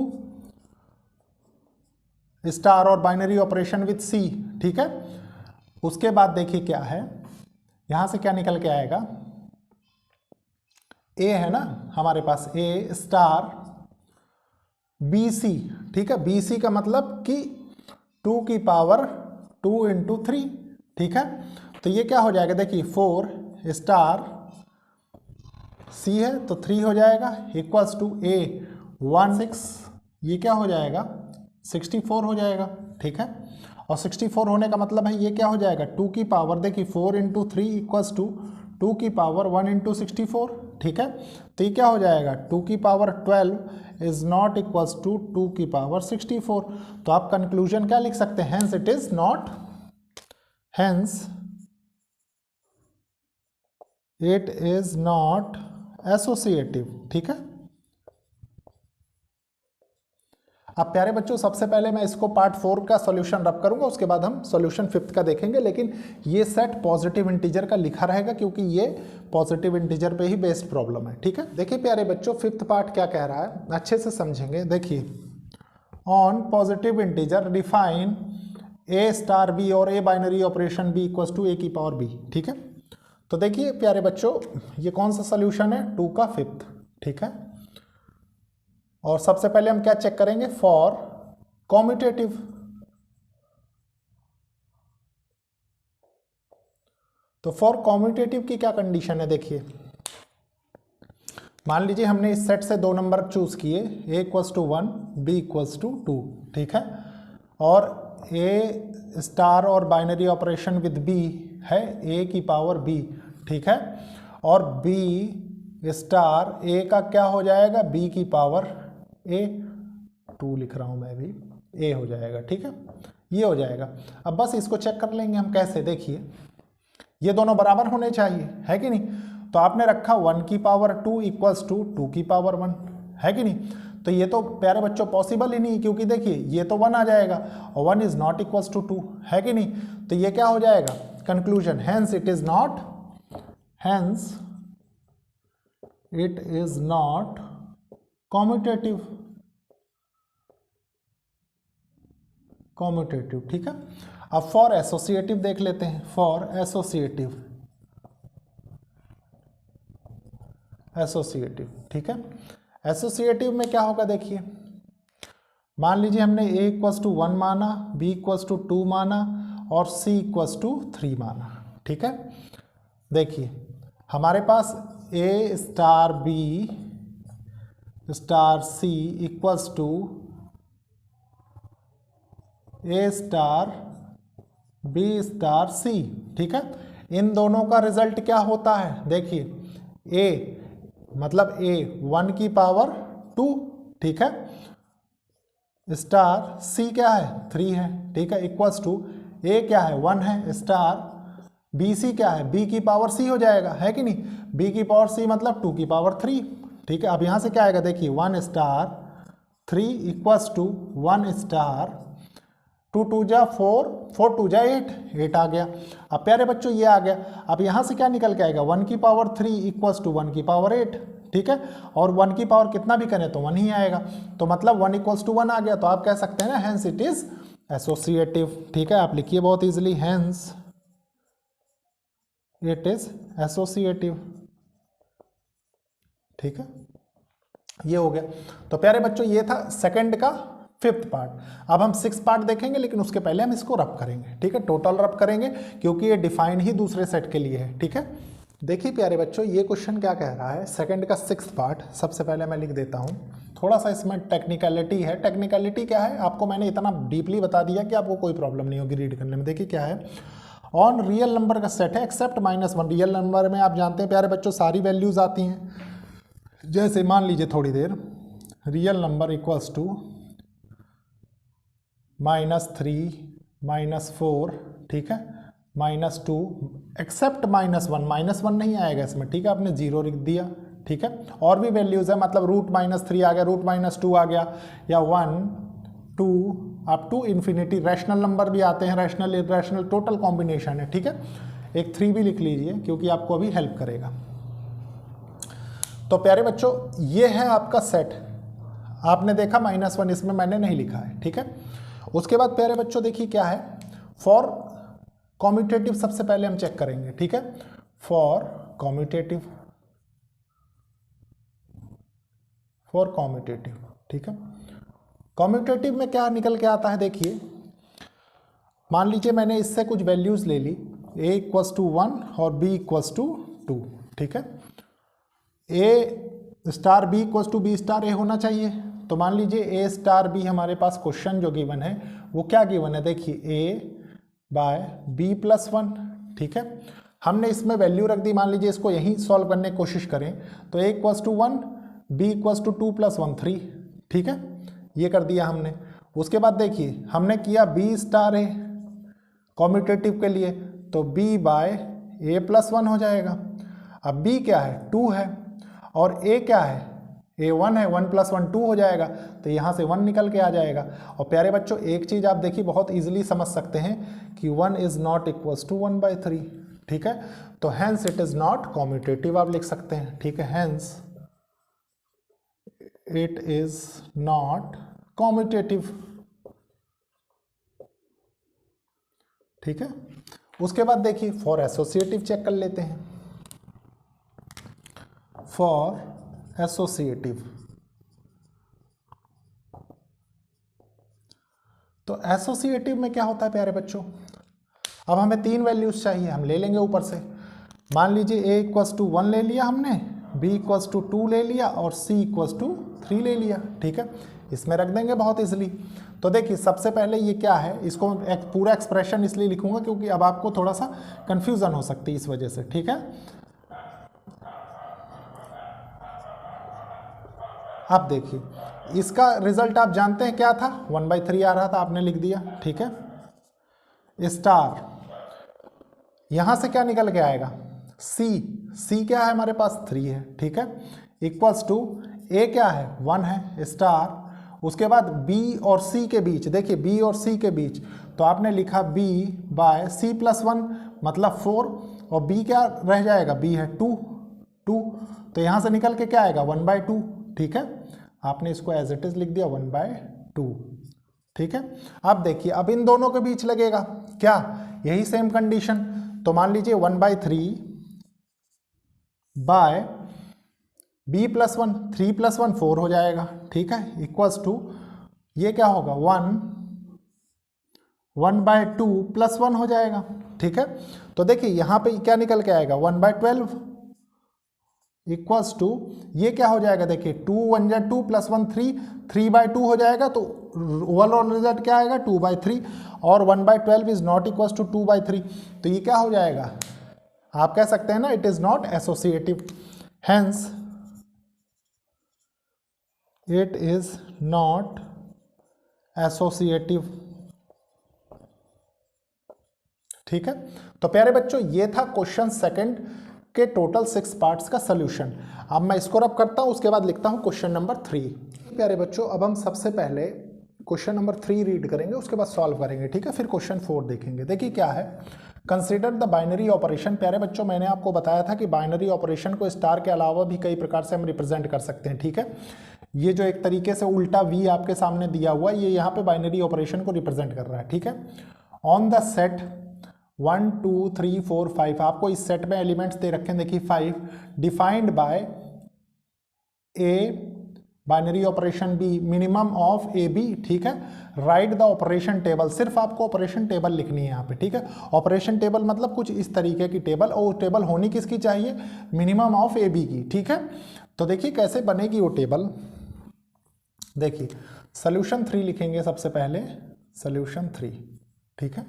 स्टार और बाइनरी ऑपरेशन विद सी, ठीक है। उसके बाद देखिए क्या है, यहां से क्या निकल के आएगा, ए है ना हमारे पास, ए स्टार बी सी, ठीक है। बी सी का मतलब कि 2 की पावर 2 इंटू 3, ठीक है। तो ये क्या हो जाएगा, देखिए 4 स्टार सी है तो 3 हो जाएगा इक्वल्स टू ए 1 6, ये क्या हो जाएगा 64 हो जाएगा, ठीक है। और 64 होने का मतलब है ये क्या हो जाएगा 2 की पावर, देखिए 4 इंटू 3 इक्वल्स टू 2 की पावर 1 इंटू 64, ठीक है। तो ये क्या हो जाएगा 2 की power 12 is not equals to 2 की पावर 64। तो आप कंक्लूजन क्या लिख सकते हैं, hence it is not, hence it is not associative, ठीक है। अब प्यारे बच्चों सबसे पहले मैं इसको पार्ट 4 का सॉल्यूशन रब करूंगा, उसके बाद हम सॉल्यूशन 5th का देखेंगे। लेकिन ये सेट पॉजिटिव इंटीजर का लिखा रहेगा क्योंकि ये पॉजिटिव इंटीजर पे ही बेस्ड प्रॉब्लम है, ठीक है। देखिए प्यारे बच्चों 5th पार्ट क्या कह रहा है, अच्छे से समझेंगे। देखिए on positive integer define A star B और ए binary operation B equals to A की पावर बी, ठीक है। तो देखिए प्यारे बच्चों ये कौन सा सॉल्यूशन है 2 का 5th, ठीक है। और सबसे पहले हम क्या चेक करेंगे, फॉर कॉम्यूटेटिव। तो फॉर कॉम्यूटेटिव की क्या कंडीशन है, देखिए मान लीजिए हमने इस सेट से 2 नंबर चूज किए, A equals to 1, B equals to 2, ठीक है। और ए स्टार और बाइनरी ऑपरेशन विद बी है ए की पावर बी, ठीक है। और बी स्टार ए का क्या हो जाएगा बी की पावर ए, 2 लिख रहा हूं मैं भी, ए हो जाएगा, ठीक है। ये हो जाएगा। अब बस इसको चेक कर लेंगे हम कैसे, देखिए ये दोनों बराबर होने चाहिए, है कि नहीं। तो आपने रखा 1 की पावर 2 इक्वल्स टू 2 की पावर 1, है कि नहीं। तो ये तो प्यारे बच्चों पॉसिबल ही नहीं, क्योंकि देखिए ये तो 1 आ जाएगा और 1 इज नॉट इक्वल्स टू 2, है कि नहीं। तो ये क्या हो जाएगा conclusion, hence it is not, hence it is not commutative, commutative, ठीक है। अब फॉर एसोसिएटिव देख लेते हैं, फॉर एसोसिएटिव, एसोसिएटिव, ठीक है। एसोसिएटिव में क्या होगा, देखिए मान लीजिए हमने ए इक्वल्स टू 1 माना, बी इक्वल्स टू 2 माना और सी इक्वल्स टू 3 माना, ठीक है। देखिए हमारे पास A star B star C equals to A star B star C, ठीक है। इन दोनों का रिजल्ट क्या होता है, देखिए ए मतलब ए 1 की पावर 2, ठीक है। स्टार सी क्या है 3 है, ठीक है, इक्वल्स टू ए क्या है 1 है, स्टार बी सी क्या है बी की पावर सी हो जाएगा, है कि नहीं। बी की पावर सी मतलब 2 की पावर 3, ठीक है। अब यहां से क्या आएगा, देखिए 1 स्टार 3 इक्वल्स टू 1 स्टार 2 2 जा 4, 4 2 जा 8, 8 आ गया। अब प्यारे बच्चों ये आ गया। अब यहाँ से क्या निकल के आएगा 1 की पावर 3 इक्वल्स टू 1 की पावर 8, ठीक है। और 1 की पावर कितना भी करें तो 1 ही आएगा, तो मतलब 1 इक्वल्स टू 1 आ गया। तो आप कह सकते हैं ना हेंस इट इज एसोसिएटिव, ठीक है। आप लिखिए बहुत easily, hence it is associative, ठीक है। ये हो गया। तो प्यारे बच्चों ये था सेकंड का फिफ्थ पार्ट। अब हम सिक्स पार्ट देखेंगे, लेकिन उसके पहले हम इसको रब करेंगे, ठीक है, टोटल रब करेंगे क्योंकि ये डिफाइन ही दूसरे सेट के लिए है, ठीक है। देखिए प्यारे बच्चों ये क्वेश्चन क्या कह रहा है, सेकंड का सिक्स्थ पार्ट। सबसे पहले मैं लिख देता हूँ, थोड़ा सा इसमें टेक्निकलिटी है। टेक्निकलिटी क्या है, आपको मैंने इतना डीपली बता दिया कि आपको कोई प्रॉब्लम नहीं होगी रीड करने में। देखिए क्या है, ऑन रियल नंबर का सेट है एक्सेप्ट -1। रियल नंबर में आप जानते हैं प्यारे बच्चों सारी वैल्यूज आती हैं। जैसे मान लीजिए थोड़ी देर, रियल नंबर इक्वल्स टू -3 -4, ठीक है, -2 एक्सेप्ट -1। -1 नहीं आएगा इसमें, ठीक है, आपने 0 लिख दिया, ठीक है। और भी वैल्यूज है, मतलब √-3 आ गया, √-2 आ गया, या 1 2 up to infinity. Rational number भी आते हैं, रैशनल इरैशनल टोटल कॉम्बिनेशन है, ठीक है। एक 3 भी लिख लीजिए क्योंकि आपको अभी हेल्प करेगा। तो प्यारे बच्चों ये है आपका सेट। आपने देखा -1 इसमें मैंने नहीं लिखा है, ठीक है। उसके बाद प्यारे बच्चों देखिए क्या है, फॉर कॉम्यूटेटिव सबसे पहले हम चेक करेंगे, ठीक है। फॉर कॉम्यूटेटिव, ठीक है। कॉम्यूटेटिव में क्या निकल के आता है, देखिए मान लीजिए मैंने इससे कुछ वैल्यूज ले ली, a = 1 और b = 2, ठीक है। a star b = b star a होना चाहिए। तो मान लीजिए a स्टार b हमारे पास क्वेश्चन जो गिवन है वो क्या गिवन है, देखिए a/b+1, ठीक है। हमने इसमें वैल्यू रख दी, मान लीजिए इसको यहीं सॉल्व करने की कोशिश करें तो a = 1 b = 2 + 1 3, ठीक है, ये कर दिया हमने। उसके बाद देखिए हमने किया b स्टार a कॉम्यूटेटिव के लिए, तो b/a+1 हो जाएगा। अब b क्या है, 2 है, और a क्या है, a1 है, 1 + 1 2 हो जाएगा, तो यहाँ से 1 निकल के आ जाएगा। और प्यारे बच्चों एक चीज़ आप देखिए बहुत इजीली समझ सकते हैं कि 1 = 1/3, ठीक है। तो hence it is not commutative आप लिख सकते हैं, ठीक है, hence it is not commutative, ठीक है। उसके बाद देखिए फॉर एसोसिएटिव चेक कर लेते हैं। फॉर एसोसिएटिव, तो एसोसिएटिव में क्या होता है प्यारे बच्चों, अब हमें 3 वैल्यूज चाहिए, हम ले लेंगे ऊपर से। मान लीजिए a = 1 ले लिया हमने, b = 2 ले लिया और c = 3 ले लिया, ठीक है। इसमें रख देंगे बहुत इजीली। तो देखिए सबसे पहले ये क्या है, इसको एक पूरा एक्सप्रेशन इसलिए लिखूंगा क्योंकि अब आपको थोड़ा सा कंफ्यूजन हो सकती है इस वजह से, ठीक है। अब देखिए इसका रिजल्ट आप जानते हैं क्या था, 1/3 आ रहा था, आपने लिख दिया, ठीक है। स्टार यहां से क्या निकल के आएगा, c क्या है हमारे पास 3 है, ठीक है, इक्वल्स टू a क्या है 1 है स्टार। उसके बाद b और c के बीच, देखिए b और c के बीच, तो आपने लिखा b/c+1 मतलब 4, और b क्या रह जाएगा, b है 2, तो यहाँ से निकल के क्या आएगा 1/2, ठीक है। आपने इसको एज इट इज लिख दिया 1/2, ठीक है। अब देखिए अब इन दोनों के बीच लगेगा क्या, यही सेम कंडीशन। तो मान लीजिए 1/3 बाय b+1, 3 + 1 4 हो जाएगा, ठीक है, इक्वल्स टू ये क्या होगा 1/2 + 1 हो जाएगा, ठीक है। तो देखिए यहाँ पे क्या निकल के आएगा 1/12 इक्वल्स टू ये क्या हो जाएगा, देखिए 2 1 जा 2 + 1 3, 3/2 हो जाएगा। तो ओवरऑल रिजल्ट क्या आएगा 2/3, और 1/12 इज नॉट इक्वल्स टू 2/3, तो ये क्या हो जाएगा, आप कह सकते हैं ना it is not associative, hence it is not associative, ठीक है। तो प्यारे बच्चों ये था क्वेश्चन सेकंड के टोटल 6 पार्ट्स का सोल्यूशन। अब मैं इसको रब करता हूं, उसके बाद लिखता हूं क्वेश्चन नंबर 3। प्यारे बच्चों अब हम सबसे पहले क्वेश्चन नंबर 3 रीड करेंगे, उसके बाद सॉल्व करेंगे, ठीक है, फिर क्वेश्चन 4 देखेंगे। देखिए क्या है, कंसिडर द बाइनरी ऑपरेशन। प्यारे बच्चों मैंने आपको बताया था कि बाइनरी ऑपरेशन को स्टार के अलावा भी कई प्रकार से हम रिप्रेजेंट कर सकते हैं, ठीक है। ये जो एक तरीके से उल्टा वी आपके सामने दिया हुआ है, ये यहाँ पे बाइनरी ऑपरेशन को रिप्रेजेंट कर रहा है, ठीक है। ऑन द सेट 1 2 3 4 5, आपको इस सेट में एलिमेंट्स दे रखे हैं, देखिए 5, defined by a binary operation b, minimum of a b, ठीक है। राइट द ऑपरेशन टेबल, सिर्फ आपको ऑपरेशन टेबल लिखनी है यहाँ पे, ठीक है। ऑपरेशन टेबल मतलब कुछ इस तरीके की टेबल, और टेबल होनी किसकी चाहिए, मिनिमम ऑफ ए बी की, ठीक है। तो देखिए कैसे बनेगी वो टेबल, देखिए सोल्यूशन 3 लिखेंगे सबसे पहले, सोल्यूशन 3, ठीक है।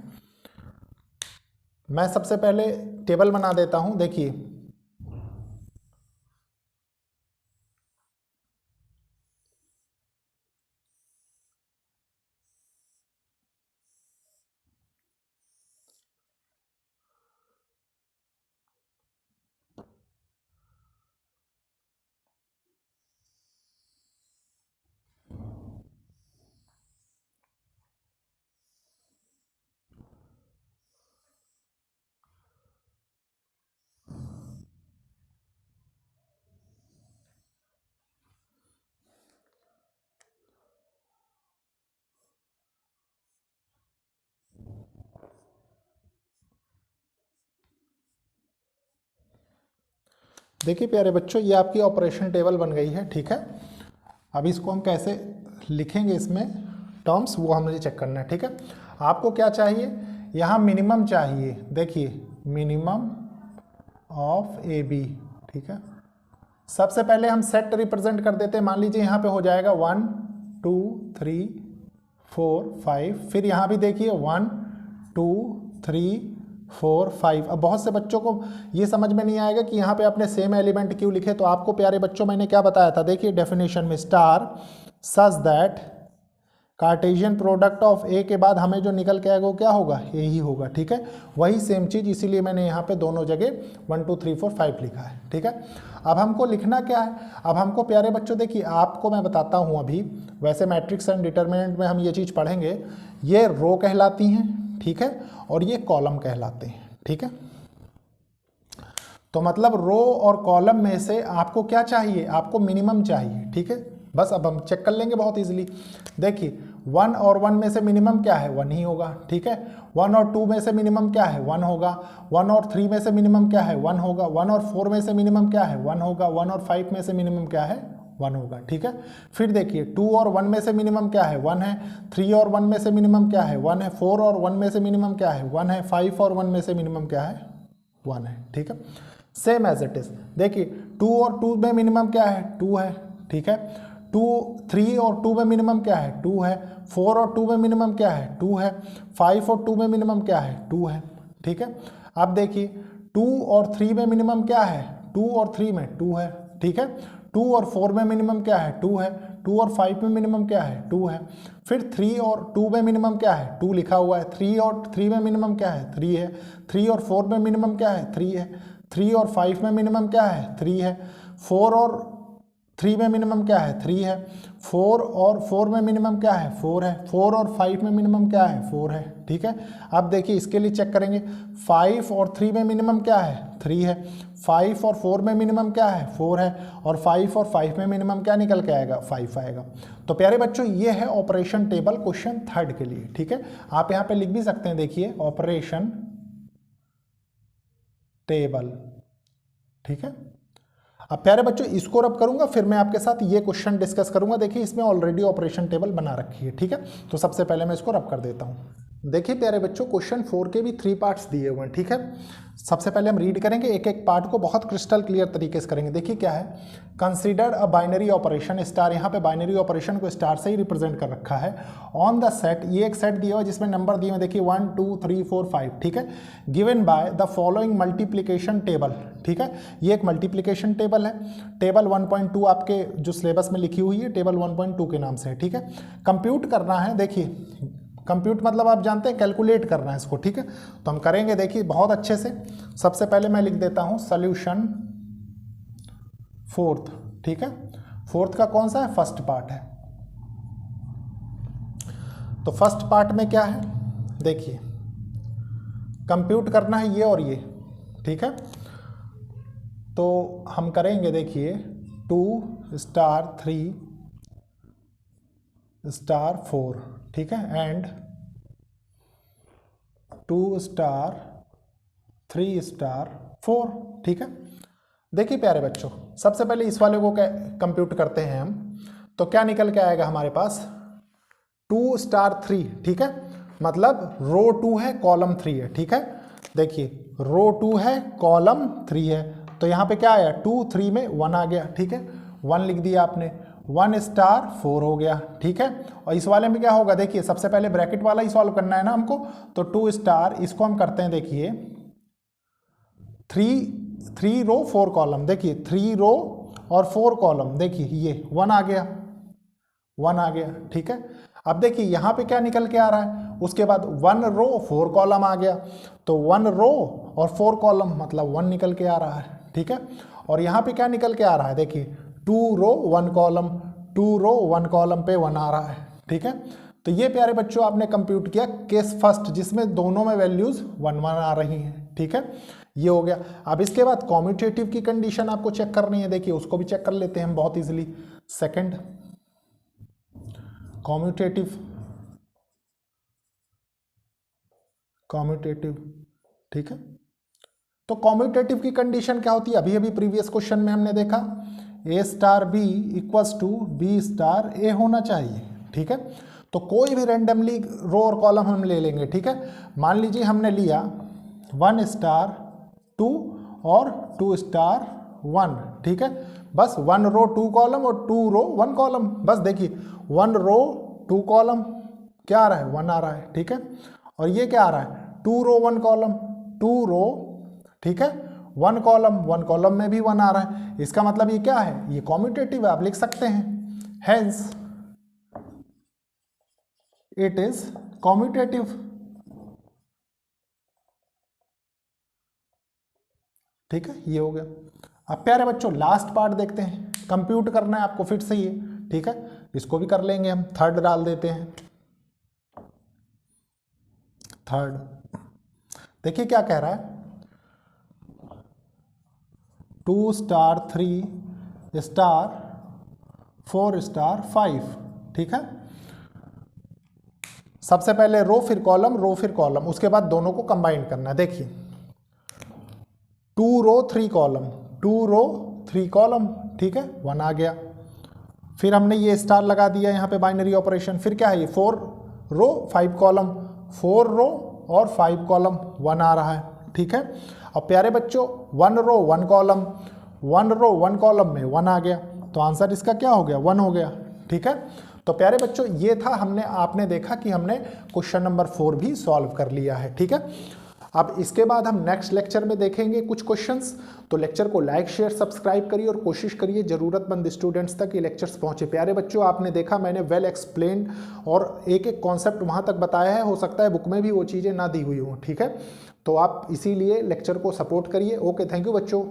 मैं सबसे पहले टेबल बना देता हूं, देखिए देखिए प्यारे बच्चों, ये आपकी ऑपरेशन टेबल बन गई है, ठीक है। अब इसको हम कैसे लिखेंगे इसमें टर्म्स, वो हमें चेक करना है, ठीक है। आपको क्या चाहिए, यहाँ मिनिमम चाहिए, देखिए मिनिमम ऑफ ए बी, ठीक है। सबसे पहले हम सेट रिप्रेजेंट कर देते हैं, मान लीजिए यहाँ पे हो जाएगा 1 2 3 4 5, फिर यहाँ भी देखिए 1 2 3 4 5। अब बहुत से बच्चों को ये समझ में नहीं आएगा कि यहाँ पे आपने सेम एलिमेंट क्यों लिखे, तो आपको प्यारे बच्चों मैंने क्या बताया था, देखिए डेफिनेशन में star such that Cartesian product of A के बाद हमें जो निकल के आएगा वो क्या होगा, ए ही होगा, ठीक है। वही सेम चीज़, इसीलिए मैंने यहाँ पे दोनों जगह 1 2 3 4 5 लिखा है, ठीक है। अब हमको लिखना क्या है, अब हमको प्यारे बच्चों देखिए आपको मैं बताता हूँ अभी, वैसे मैट्रिक्स एंड डिटरमिनेंट में हम ये चीज़ पढ़ेंगे, ये रो कहलाती हैं, ठीक है, और ये कॉलम कहलाते हैं, ठीक है। तो मतलब रो और कॉलम में से आपको क्या चाहिए, आपको मिनिमम चाहिए, ठीक है। बस अब हम चेक कर लेंगे बहुत इजीली, देखिए 1 और 1 में से मिनिमम क्या है, 1 ही होगा, ठीक है। 1 और 2 में से मिनिमम क्या है, 1 होगा। 1 और 3 में से मिनिमम क्या है, 1 होगा। 1 और 4 में से मिनिमम क्या है, 1 होगा। 1 और 5 में से मिनिमम क्या है, 1 होगा, ठीक है। फिर देखिए 2 और 1 में से मिनिमम क्या है, 1 है। 3 और 1 में से मिनिमम क्या है, 1 है। 4 और 1 में से मिनिमम क्या है, 1 है। 5 और 1 में से मिनिमम क्या है, 1 है, ठीक है। सेम एज इट इज, देखिए 2 और 2 में मिनिमम क्या है, 2 है, ठीक है। 3 और 2 में मिनिमम क्या है, 2 है। 4 और 2 में मिनिमम क्या है, 2 है। 5 और 2 में मिनिमम क्या है, 2 है, ठीक है। अब देखिए 2 और 3 में मिनिमम क्या है, 2 और 3 में 2 है, ठीक है। 2 और 4 में मिनिमम क्या है, 2 है। 2 और 5 में मिनिमम क्या है, 2 है। फिर 3 और 2 में मिनिमम क्या है, 2 लिखा हुआ है। 3 और 3 में मिनिमम क्या है, 3 है। 3 और 4 में मिनिमम क्या है, 3 है। 3 और 5 में मिनिमम क्या है, 3 है। 4 और 3 में मिनिमम क्या है, 3 है। 4 और 4 में मिनिमम क्या है, 4 है। 4 और 5 में मिनिमम क्या है, 4 है, ठीक है। अब देखिए इसके लिए चेक करेंगे, 5 और 3 में मिनिमम क्या है, 3 है। 5 और 4 में मिनिमम क्या है, 4 है। और 5 और 5 में मिनिमम क्या निकल के आएगा, 5 आएगा। तो प्यारे बच्चों ये है ऑपरेशन टेबल क्वेश्चन 3 के लिए, ठीक है। आप यहाँ पे लिख भी सकते हैं, देखिए ऑपरेशन टेबल, ठीक है। अब प्यारे बच्चों इसको रब करूंगा, फिर मैं आपके साथ ये क्वेश्चन डिस्कस करूंगा। देखिए इसमें ऑलरेडी ऑपरेशन टेबल बना रखी है, ठीक है। तो सबसे पहले मैं इसको रब कर देता हूं। देखिए प्यारे बच्चों क्वेश्चन 4 के भी 3 पार्ट्स दिए हुए हैं, ठीक है। सबसे पहले हम रीड करेंगे, एक एक पार्ट को बहुत क्रिस्टल क्लियर तरीके से करेंगे। देखिए क्या है, consider a binary operation star, यहाँ पे बाइनरी ऑपरेशन को स्टार से ही रिप्रेजेंट कर रखा है। ऑन द सेट, ये एक सेट दिया हुआ है जिसमें नंबर दिए हुए, देखिए 1 2 3 4 5, ठीक है। Given by the following multiplication table, ठीक है। ये एक मल्टीप्लीकेशन टेबल है। टेबल 1.2 आपके जो सिलेबस में लिखी हुई है, टेबल 1.2 के नाम से है, ठीक है। कंप्यूट करना है, देखिए कंप्यूट मतलब आप जानते हैं कैलकुलेट करना है इसको, ठीक है। तो हम करेंगे, देखिए बहुत अच्छे से। सबसे पहले मैं लिख देता हूं सॉल्यूशन 4th, ठीक है। 4th का कौन सा है, फर्स्ट पार्ट है। तो फर्स्ट पार्ट में क्या है, देखिए कंप्यूट करना है ये और ये, ठीक है। तो हम करेंगे, देखिए 2 स्टार 3 स्टार 4, ठीक है, एंड 2 स्टार 3 स्टार 4, ठीक है। देखिए प्यारे बच्चों सबसे पहले इस वाले को कंप्यूट करते हैं हम। तो क्या निकल के आएगा हमारे पास 2 स्टार 3, ठीक है, मतलब रो 2 है कॉलम 3 है, ठीक है। देखिए रो 2 है कॉलम 3 है, तो यहाँ पे क्या आया 2 3 में 1 आ गया, ठीक है, 1 लिख दिया आपने, 1 स्टार 4 हो गया, ठीक है। और इस वाले में क्या होगा, देखिए सबसे पहले ब्रैकेट वाला ही सॉल्व करना है ना हमको, तो 2 स्टार, इसको हम करते हैं, देखिए 3 रो 4 कॉलम, देखिए 3 रो और 4 कॉलम, देखिए ये 1 आ गया, 1 आ गया, ठीक है। अब देखिए यहाँ पे क्या निकल के आ रहा है, उसके बाद 1 रो 4 कॉलम आ गया, तो 1 रो और 4 कॉलम मतलब 1 निकल के आ रहा है, ठीक है। और यहाँ पे क्या निकल के आ रहा है, देखिए 2 रो 1 कॉलम, 2 रो 1 कॉलम पे 1 आ रहा है, ठीक है। तो ये प्यारे बच्चों आपने कंप्यूट किया केस फर्स्ट, जिसमें दोनों में वैल्यूज 1 1 आ रही हैं, ठीक है, ये हो गया। अब इसके बाद कॉम्यूटेटिव की कंडीशन आपको चेक करनी है, देखिए उसको भी चेक कर लेते हैं हम बहुत इजीली। सेकंड कॉम्यूटेटिव, ठीक है। तो कॉम्यूटेटिव की कंडीशन क्या होती है, अभी अभी प्रीवियस क्वेश्चन में हमने देखा A star B equals to B star A होना चाहिए, ठीक है। तो कोई भी रैंडमली रो और कॉलम हम ले लेंगे, ठीक है। मान लीजिए हमने लिया 1 स्टार 2 और 2 स्टार 1, ठीक है, बस 1 रो 2 कॉलम और 2 रो 1 कॉलम, बस देखिए 1 रो 2 कॉलम क्या आ रहा है 1 आ रहा है, ठीक है। और ये क्या आ रहा है 2 रो 1 कॉलम, 2 रो, ठीक है, 1 कॉलम, 1 कॉलम में भी 1 आ रहा है, इसका मतलब ये क्या है, ये कॉम्यूटेटिव है, आप लिख सकते हैं, हेंस इट इज कॉम्यूटेटिव, ठीक है, ये हो गया। अब प्यारे बच्चों लास्ट पार्ट देखते हैं, कंप्यूट करना है आपको फिर से ये, ठीक है, इसको भी कर लेंगे हम, थर्ड डाल देते हैं, थर्ड, देखिए क्या कह रहा है 2 स्टार 3 स्टार 4 स्टार 5, ठीक है। सबसे पहले रो फिर कॉलम, रो फिर कॉलम, उसके बाद दोनों को कंबाइन करना है। देखिए 2 रो 3 कॉलम, 2 रो 3 कॉलम, ठीक है, 1 आ गया। फिर हमने ये स्टार लगा दिया यहाँ पे बाइनरी ऑपरेशन, फिर क्या है ये 4 रो 5 कॉलम, 4 रो और 5 कॉलम 1 आ रहा है, ठीक है। और प्यारे बच्चों 1 रो 1 कॉलम, 1 रो 1 कॉलम में 1 आ गया, तो आंसर इसका क्या हो गया 1 हो गया, ठीक है। तो प्यारे बच्चों ये था, हमने आपने देखा कि हमने क्वेश्चन नंबर 4 भी सॉल्व कर लिया है, ठीक है। अब इसके बाद हम नेक्स्ट लेक्चर में देखेंगे कुछ क्वेश्चंस, तो लेक्चर को लाइक शेयर सब्सक्राइब करिए और कोशिश करिए ज़रूरतमंद स्टूडेंट्स तक ये लेक्चर्स पहुंचे। प्यारे बच्चों आपने देखा मैंने वेल एक्सप्लेन्ड और एक एक कॉन्सेप्ट वहां तक बताया है, हो सकता है बुक में भी वो चीज़ें ना दी हुई हों, ठीक है। तो आप इसीलिए लेक्चर को सपोर्ट करिए। ओके, थैंक यू बच्चों।